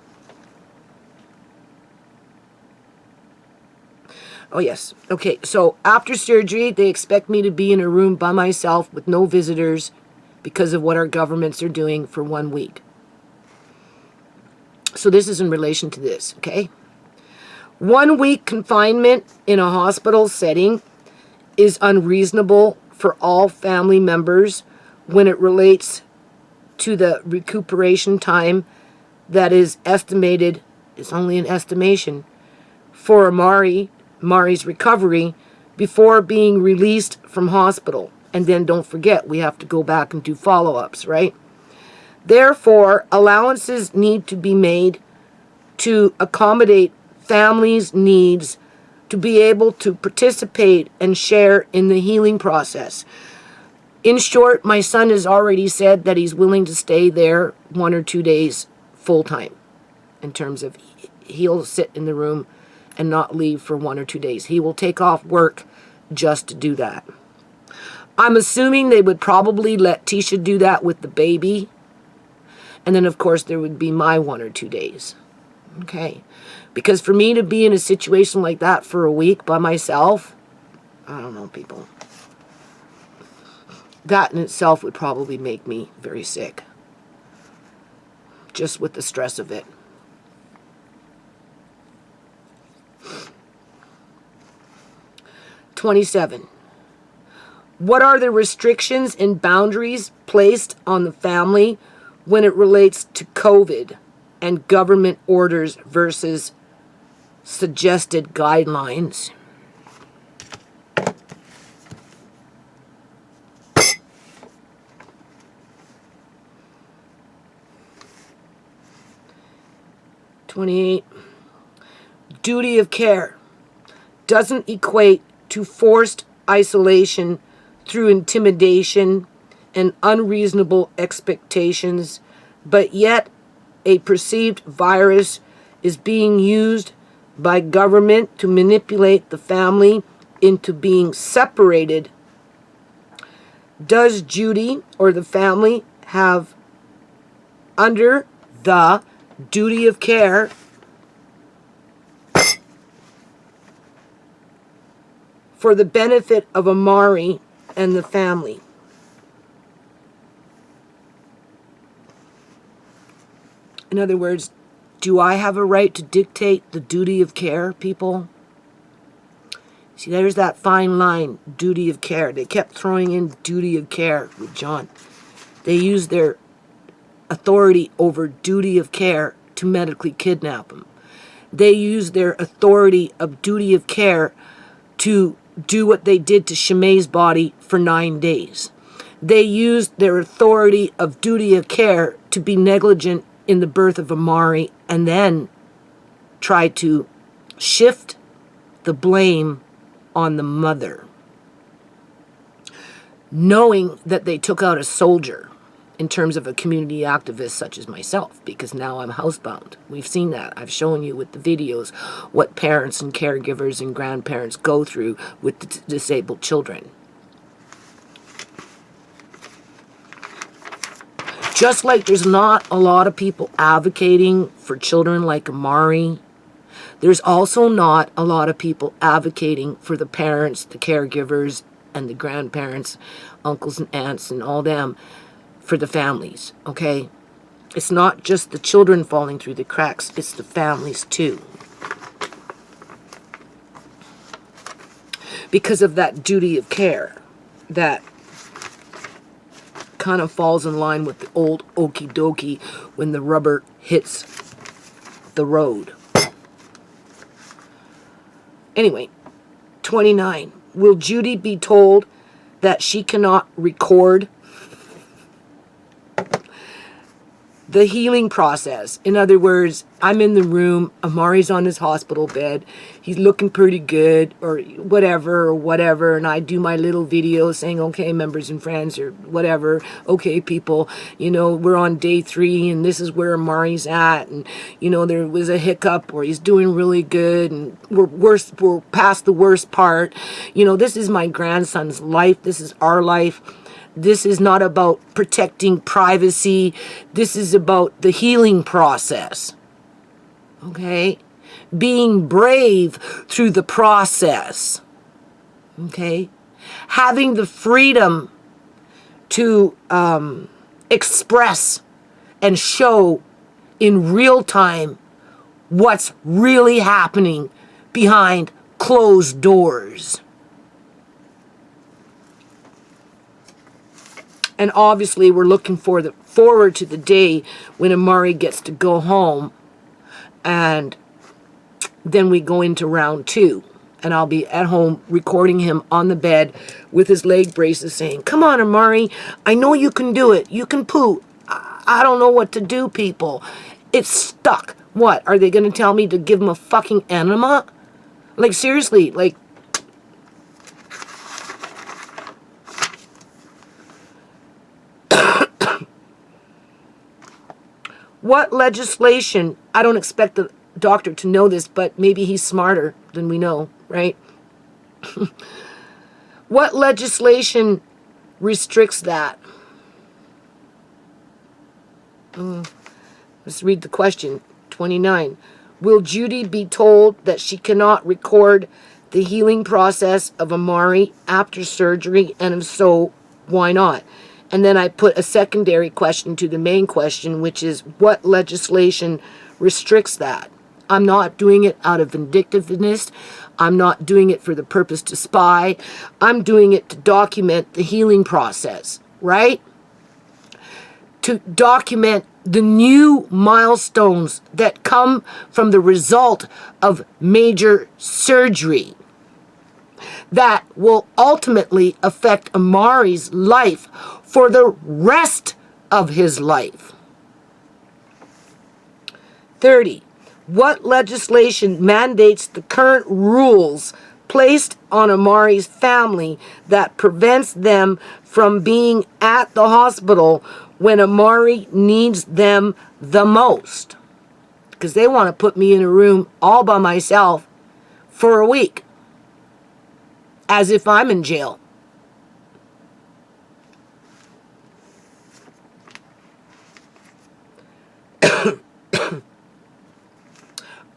[SPEAKER 1] Oh, yes. Okay, so after surgery, they expect me to be in a room by myself with no visitors because of what our governments are doing for 1 week. So this is in relation to this, okay? 1 week confinement in a hospital setting is unreasonable for all family members when it relates to the recuperation time that is estimated, it's only an estimation, for Mari's recovery before being released from hospital. And then don't forget, we have to go back and do follow-ups, right? Therefore, allowances need to be made to accommodate families' needs to be able to participate and share in the healing process. In short, my son has already said that he's willing to stay there 1 or 2 days full-time, in terms of he'll sit in the room and not leave for 1 or 2 days. He will take off work just to do that. I'm assuming they would probably let Tisha do that with the baby. And then, of course, there would be my 1 or 2 days. Okay. Because for me to be in a situation like that for a week by myself, I don't know, people. That in itself would probably make me very sick. Just with the stress of it. "27. What are the restrictions and boundaries placed on the family when it relates to COVID and government orders versus suggested guidelines?" "28. Duty of care doesn't equate to forced isolation through intimidation and unreasonable expectations, but yet a perceived virus is being used by government to manipulate the family into being separated. Does Judy or the family have under the duty of care for the benefit of Amari and the family? In other words, do I have a right to dictate the duty of care, people? See, there's that fine line, duty of care. They kept throwing in duty of care with John. They used their authority over duty of care to medically kidnap him. They used their authority of duty of care to do what they did to Shimei's body for 9 days. They used their authority of duty of care to be negligent in the birth of Amari and then try to shift the blame on the mother, knowing that they took out a soldier in terms of a community activist such as myself, because now I'm housebound. We've seen that. I've shown you with the videos what parents and caregivers and grandparents go through with the disabled children. Just like there's not a lot of people advocating for children like Amari, there's also not a lot of people advocating for the parents, the caregivers, and the grandparents, uncles and aunts and all them, for the families, okay? It's not just the children falling through the cracks, it's the families too. Because of that duty of care that kind of falls in line with the old okie dokie when the rubber hits the road. Anyway, 29. Will Judy be told that she cannot record the healing process? In other words, I'm in the room, Amari's on his hospital bed, he's looking pretty good, or whatever, and I do my little video saying, okay, members and friends, or whatever, okay, people, we're on day 3, and this is where Amari's at, and, there was a hiccup, or he's doing really good, and we're past the worst part. This is my grandson's life, this is our life. This is not about protecting privacy. This is about the healing process. Okay? Being brave through the process. Okay? Having the freedom to express and show in real time what's really happening behind closed doors. And obviously we're looking forward to the day when Amari gets to go home, and then we go into round 2. And I'll be at home recording him on the bed with his leg braces saying, "Come on, Amari, I know you can do it. You can poo. I don't know what to do, people. It's stuck." What? Are they going to tell me to give him a fucking enema? Like, seriously, like, what legislation, I don't expect the doctor to know this, but maybe he's smarter than we know, right? What legislation restricts that? Let's read the question. 29. Will Judy be told that she cannot record the healing process of Amari after surgery? And if so, why not? And then I put a secondary question to the main question, which is, what legislation restricts that? I'm not doing it out of vindictiveness. I'm not doing it for the purpose to spy. I'm doing it to document the healing process, right? To document the new milestones that come from the result of major surgery that will ultimately affect Amari's life for the rest of his life. 30. What legislation mandates the current rules placed on Amari's family that prevents them from being at the hospital when Amari needs them the most? Because they want to put me in a room all by myself for a week, as if I'm in jail.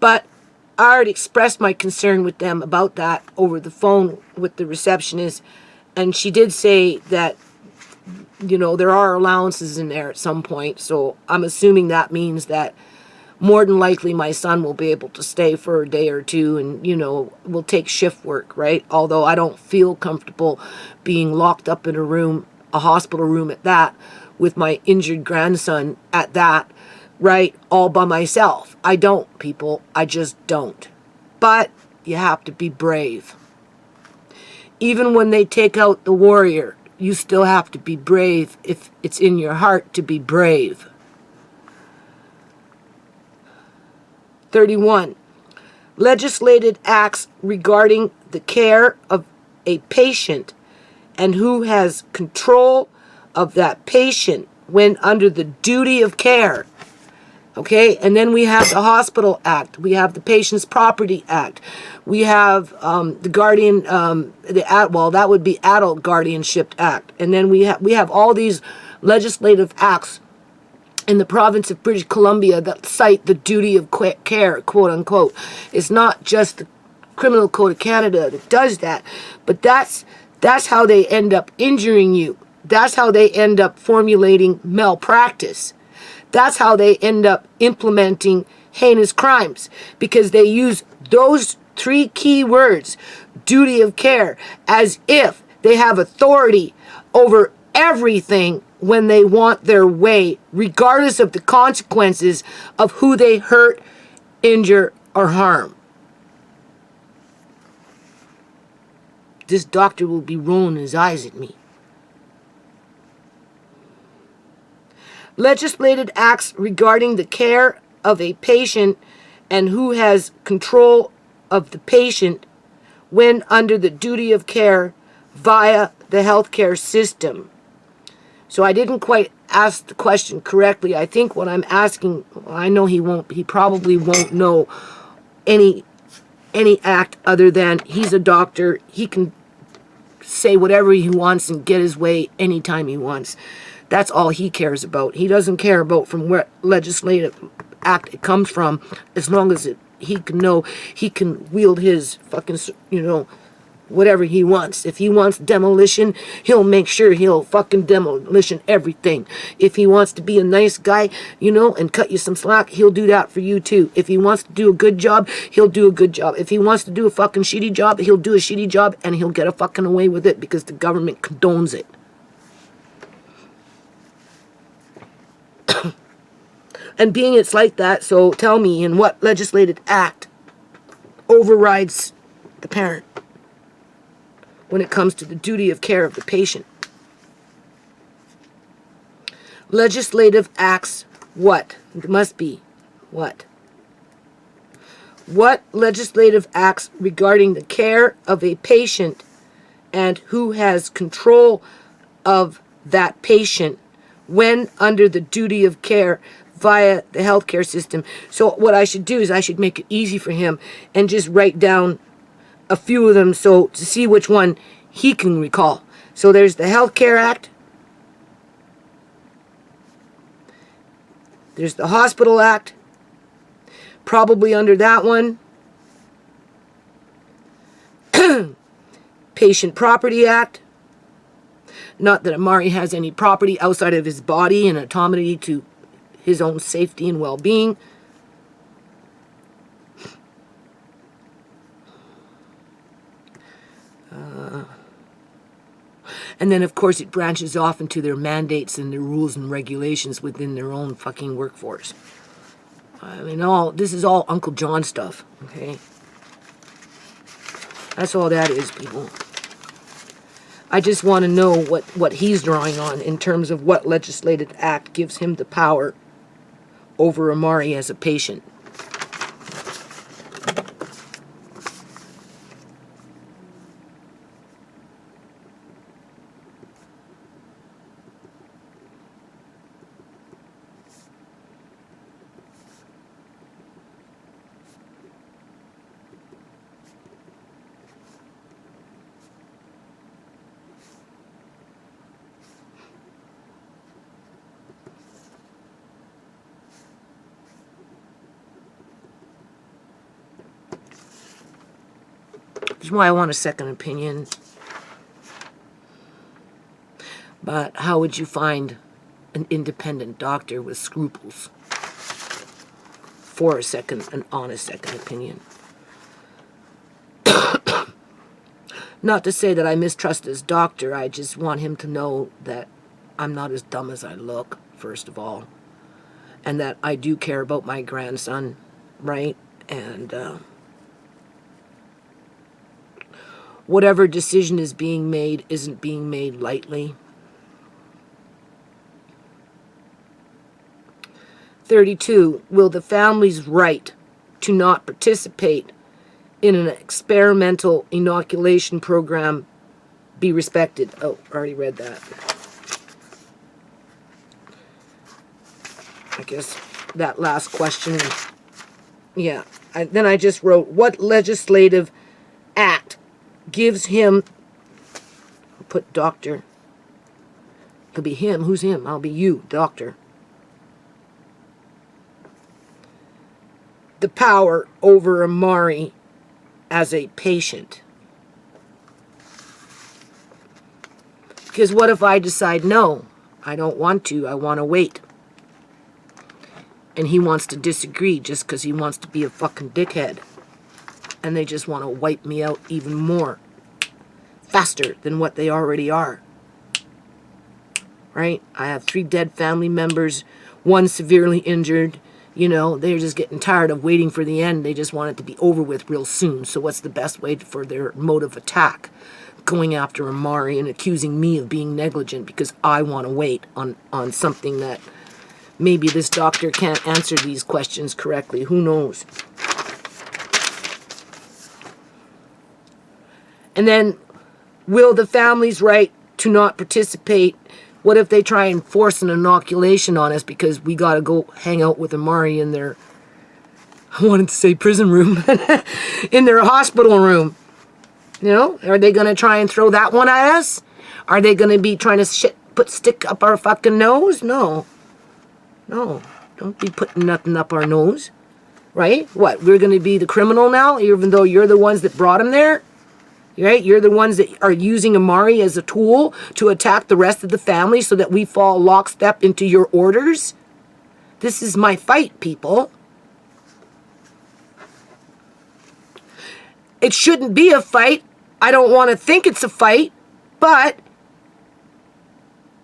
[SPEAKER 1] But I already expressed my concern with them about that over the phone with the receptionist, and she did say that, you know, there are allowances in there at some point, so I'm assuming that means that more than likely my son will be able to stay for a day or two and, you know, will take shift work, right? Although I don't feel comfortable being locked up in a room, a hospital room at that, with my injured grandson at that, right, all by myself. I don't, people. I just don't. But you have to be brave. Even when they take out the warrior, you still have to be brave if it's in your heart to be brave. 31. Legislated acts regarding the care of a patient and who has control of that patient when under the duty of care. Okay, and then we have the Hospital Act. We have the Patient's Property Act. We have the Guardian, that would be Adult Guardianship Act. And then we have all these legislative acts in the province of British Columbia that cite the duty of care, quote unquote. It's not just the Criminal Code of Canada that does that, but that's how they end up injuring you. That's how they end up formulating malpractice. That's how they end up implementing heinous crimes, because they use those 3 key words, duty of care, as if they have authority over everything when they want their way, regardless of the consequences of who they hurt, injure, or harm. This doctor will be rolling his eyes at me. Legislated acts regarding the care of a patient and who has control of the patient when under the duty of care via the healthcare system. So I didn't quite ask the question correctly. I think what I'm asking, I know he probably won't know any act other than he's a doctor. He can say whatever he wants and get his way anytime he wants. That's all he cares about. He doesn't care about from what legislative act it comes from, as long as he can know he can wield his fucking, whatever he wants. If he wants demolition, he'll make sure he'll fucking demolition everything. If he wants to be a nice guy, and cut you some slack, he'll do that for you too. If he wants to do a good job, he'll do a good job. If he wants to do a fucking shitty job, he'll do a shitty job, and he'll get a fucking away with it because the government condones it. And being it's like that, so tell me, in what legislative act overrides the parent when it comes to the duty of care of the patient? Legislative acts what? It must be what? What legislative acts regarding the care of a patient and who has control of that patient when under the duty of care via the healthcare system? So what I should do is I should make it easy for him and just write down a few of them so to see which one he can recall. So there's the Healthcare Act. There's the Hospital Act. Probably under that one. Patient Property Act. Not that Amari has any property outside of his body and autonomy to his own safety and well-being. And then, of course, it branches off into their mandates and their rules and regulations within their own fucking workforce. I mean, this is all Uncle John stuff, okay? That's all that is, people. I just want to know what he's drawing on in terms of what legislative act gives him the power over Amari as a patient. That's why I want a second opinion. But how would you find an independent doctor with scruples for an honest second opinion? Not to say that I mistrust this doctor. I just want him to know that I'm not as dumb as I look, first of all. And that I do care about my grandson, right? And whatever decision is being made isn't being made lightly. 32, will the family's right to not participate in an experimental inoculation program be respected? Oh, already read that. I guess that last question. Yeah. Then I just wrote, what legislative act gives him, I'll put doctor. It'll be him. Who's him? I'll be you, doctor. The power over Amari as a patient. Because what if I decide, no, I don't want to, I want to wait. And he wants to disagree just because he wants to be a fucking dickhead. And they just want to wipe me out even more. Faster than what they already are. Right? I have 3 dead family members, 1 severely injured. They're just getting tired of waiting for the end. They just want it to be over with real soon. So what's the best way for their mode of attack? Going after Amari and accusing me of being negligent because I want to wait on something that maybe this doctor can't answer these questions correctly. Who knows? And then, will the family's right to not participate? What if they try and force an inoculation on us because we got to go hang out with Amari in their, I wanted to say prison room, in their hospital room? You know, are they going to try and throw that one at us? Are they going to be trying to put stick up our fucking nose? No. No. Don't be putting nothing up our nose. Right? What? We're going to be the criminal now, even though you're the ones that brought him there? Right? You're the ones that are using Amari as a tool to attack the rest of the family so that we fall lockstep into your orders? This is my fight, people. It shouldn't be a fight. I don't want to think it's a fight, but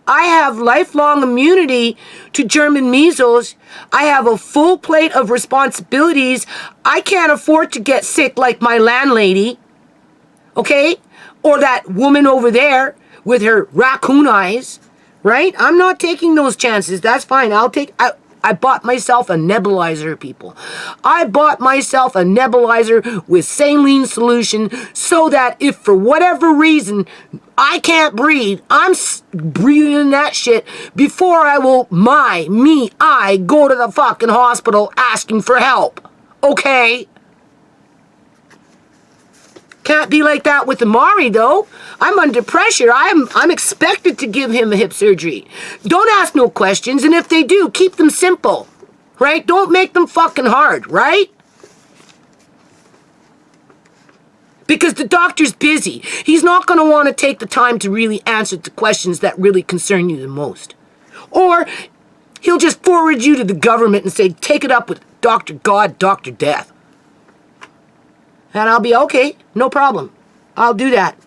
[SPEAKER 1] I have lifelong immunity to German measles. I have a full plate of responsibilities. I can't afford to get sick like my landlady, okay? Or that woman over there with her raccoon eyes, right? I'm not taking those chances. That's fine. I bought myself a nebulizer, people. I bought myself a nebulizer with saline solution so that if for whatever reason I can't breathe, I'm breathing that shit before I go to the fucking hospital asking for help. Okay? Can't be like that with Amari, though. I'm under pressure. I'm expected to give him a hip surgery. Don't ask no questions, and if they do, keep them simple. Right? Don't make them fucking hard, right? Because the doctor's busy. He's not going to want to take the time to really answer the questions that really concern you the most. Or he'll just forward you to the government and say, take it up with Dr. God, Dr. Death. And I'll be okay, no problem. I'll do that.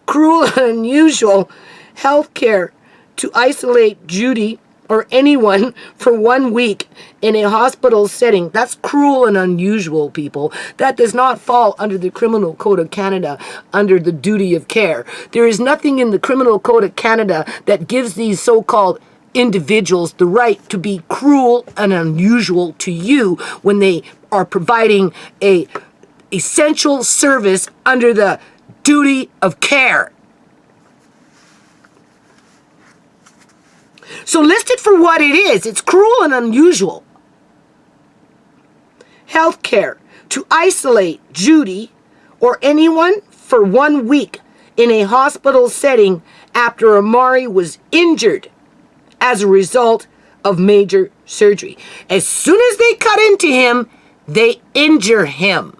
[SPEAKER 1] Cruel and unusual healthcare to isolate Judy or anyone for 1 week in a hospital setting. That's cruel and unusual, people. That does not fall under the Criminal Code of Canada under the duty of care. There is nothing in the Criminal Code of Canada that gives these so-called individuals the right to be cruel and unusual to you when they are providing a essential service under the duty of care. So list it for what it is. It's cruel and unusual. Healthcare to isolate Judy or anyone for 1 week in a hospital setting after Amari was injured as a result of major surgery. As soon as they cut into him, they injure him.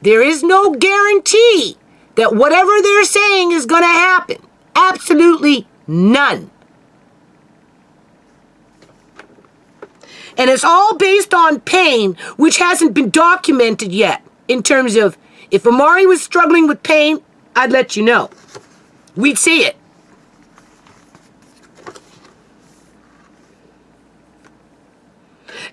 [SPEAKER 1] There is no guarantee that whatever they're saying is going to happen. Absolutely none. And it's all based on pain, which hasn't been documented yet. In terms of, if Amari was struggling with pain, I'd let you know. We'd see it.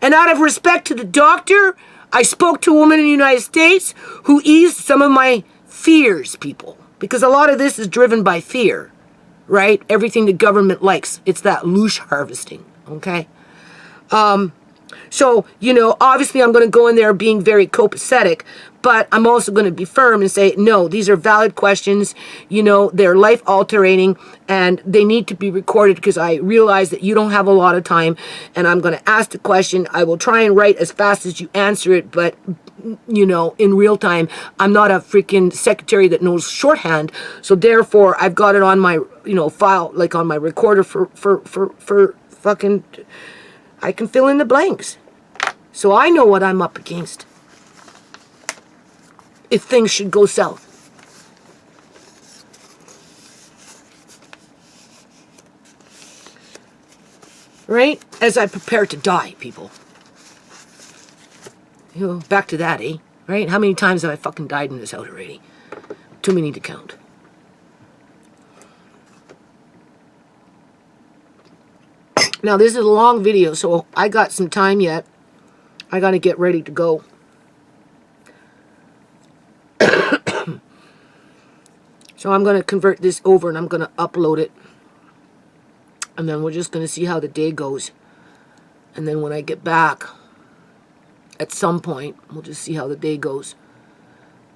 [SPEAKER 1] And out of respect to the doctor, I spoke to a woman in the United States who eased some of my fears, people. Because a lot of this is driven by fear, right? Everything the government likes. It's that loosh harvesting, okay? So, you know, obviously I'm going to go in there being very copacetic, but I'm also going to be firm and say, no, these are valid questions. You know, they're life altering and they need to be recorded because I realize that you don't have a lot of time and I'm going to ask the question. I will try and write as fast as you answer it, but you know, in real time, I'm not a freaking secretary that knows shorthand. So therefore I've got it on my, you know, file, like on my recorder for fucking, I can fill in the blanks. So I know what I'm up against if things should go south. Right? As I prepare to die, people. You know, back to that, eh? Right? How many times have I fucking died in this house already? Too many to count. Now, this is a long video, so I got some time yet. I got to get ready to go. So I'm going to convert this over and I'm going to upload it. And then we're just going to see how the day goes. And then when I get back, at some point, we'll just see how the day goes.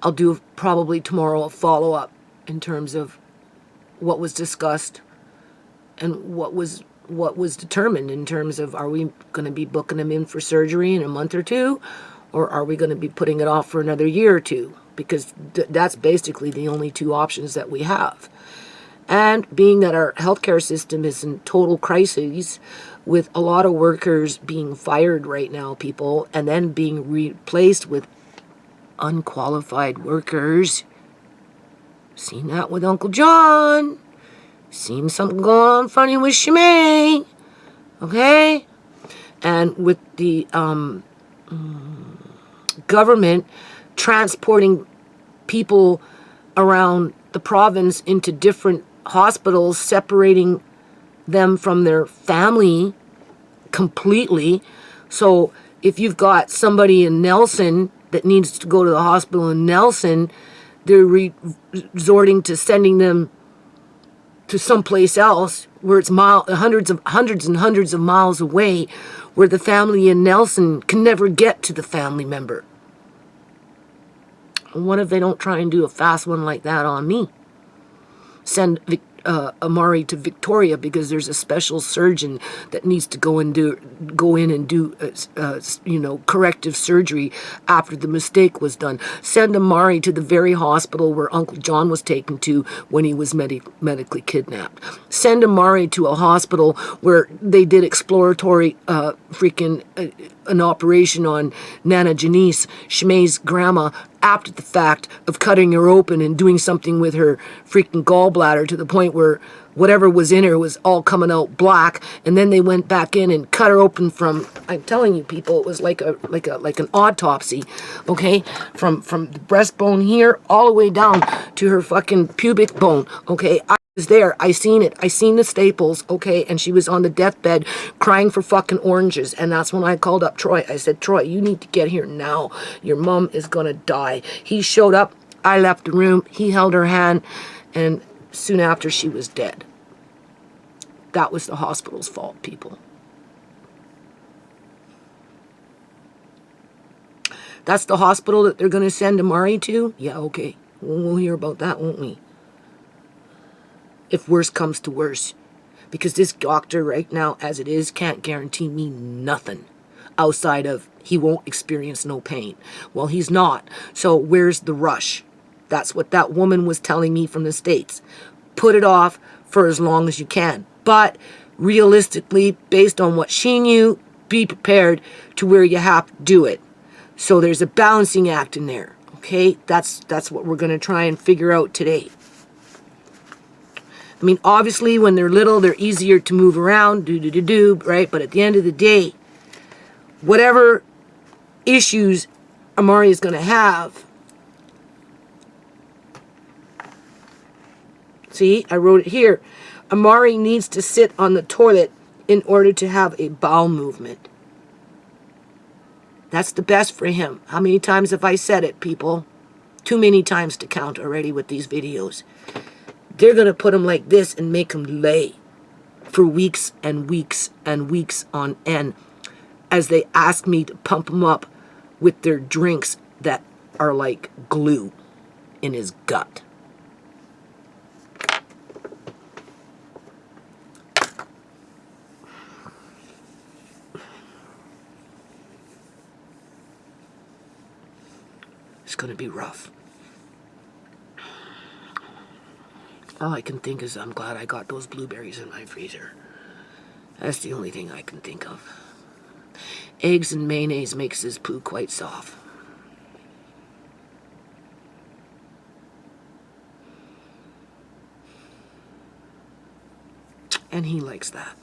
[SPEAKER 1] I'll do probably tomorrow a follow-up in terms of what was discussed and what was what was determined in terms of, are we going to be booking him in for surgery in a month or two, or are we going to be putting it off for another year or two? Because that's basically the only two options that we have. And being that our healthcare system is in total crisis, with a lot of workers being fired right now, people, and then being replaced with unqualified workers. Seen that with Uncle John. Seen something going on funny with Shimei. Okay? And with the government transporting people around the province into different hospitals, separating them from their family completely. So if you've got somebody in Nelson that needs to go to the hospital in Nelson, they're resorting to sending them to someplace else where it's hundreds and hundreds of miles away, where the family in Nelson can never get to the family member. What if they don't try and do a fast one like that on me? Send Amari to Victoria because there's a special surgeon that needs to go in and do corrective surgery after the mistake was done. Send Amari to the very hospital where Uncle John was taken to when he was medically kidnapped. Send Amari to a hospital where they did exploratory an operation on Nana Janice, Shimei's grandma, after the fact of cutting her open and doing something with her freaking gallbladder to the point where whatever was in her was all coming out black, and then they went back in and cut her open from, I'm telling you people, it was like an autopsy, okay, from the breastbone here all the way down to her fucking pubic bone, okay. I was there, I seen it, I seen the staples, okay, and she was on the deathbed crying for fucking oranges. And that's when I called up Troy. I said, Troy, you need to get here now, your mom is gonna die. He showed up, I left the room, he held her hand, and soon after she was dead. That was the hospital's fault, people. That's the hospital that they're gonna send Amari to? Yeah, okay, we'll hear about that, won't we? If worse comes to worse. Because this doctor right now, as it is, can't guarantee me nothing outside of he won't experience no pain. Well, he's not. So where's the rush? That's what that woman was telling me from the States. Put it off for as long as you can. But realistically, based on what she knew, be prepared to where you have to do it. So there's a balancing act in there. Okay? That's what we're going to try and figure out today. I mean, obviously, when they're little, they're easier to move around, right? But at the end of the day, whatever issues Amari is going to have, see, I wrote it here. Amari needs to sit on the toilet in order to have a bowel movement. That's the best for him. How many times have I said it, people? Too many times to count already with these videos. They're going to put him like this and make him lay for weeks and weeks and weeks on end as they ask me to pump him up with their drinks that are like glue in his gut. It's going to be rough. All I can think is I'm glad I got those blueberries in my freezer. That's the only thing I can think of. Eggs and mayonnaise makes his poo quite soft. And he likes that.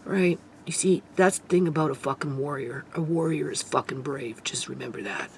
[SPEAKER 1] Right? You see, that's the thing about a fucking warrior. A warrior is fucking brave. Just remember that.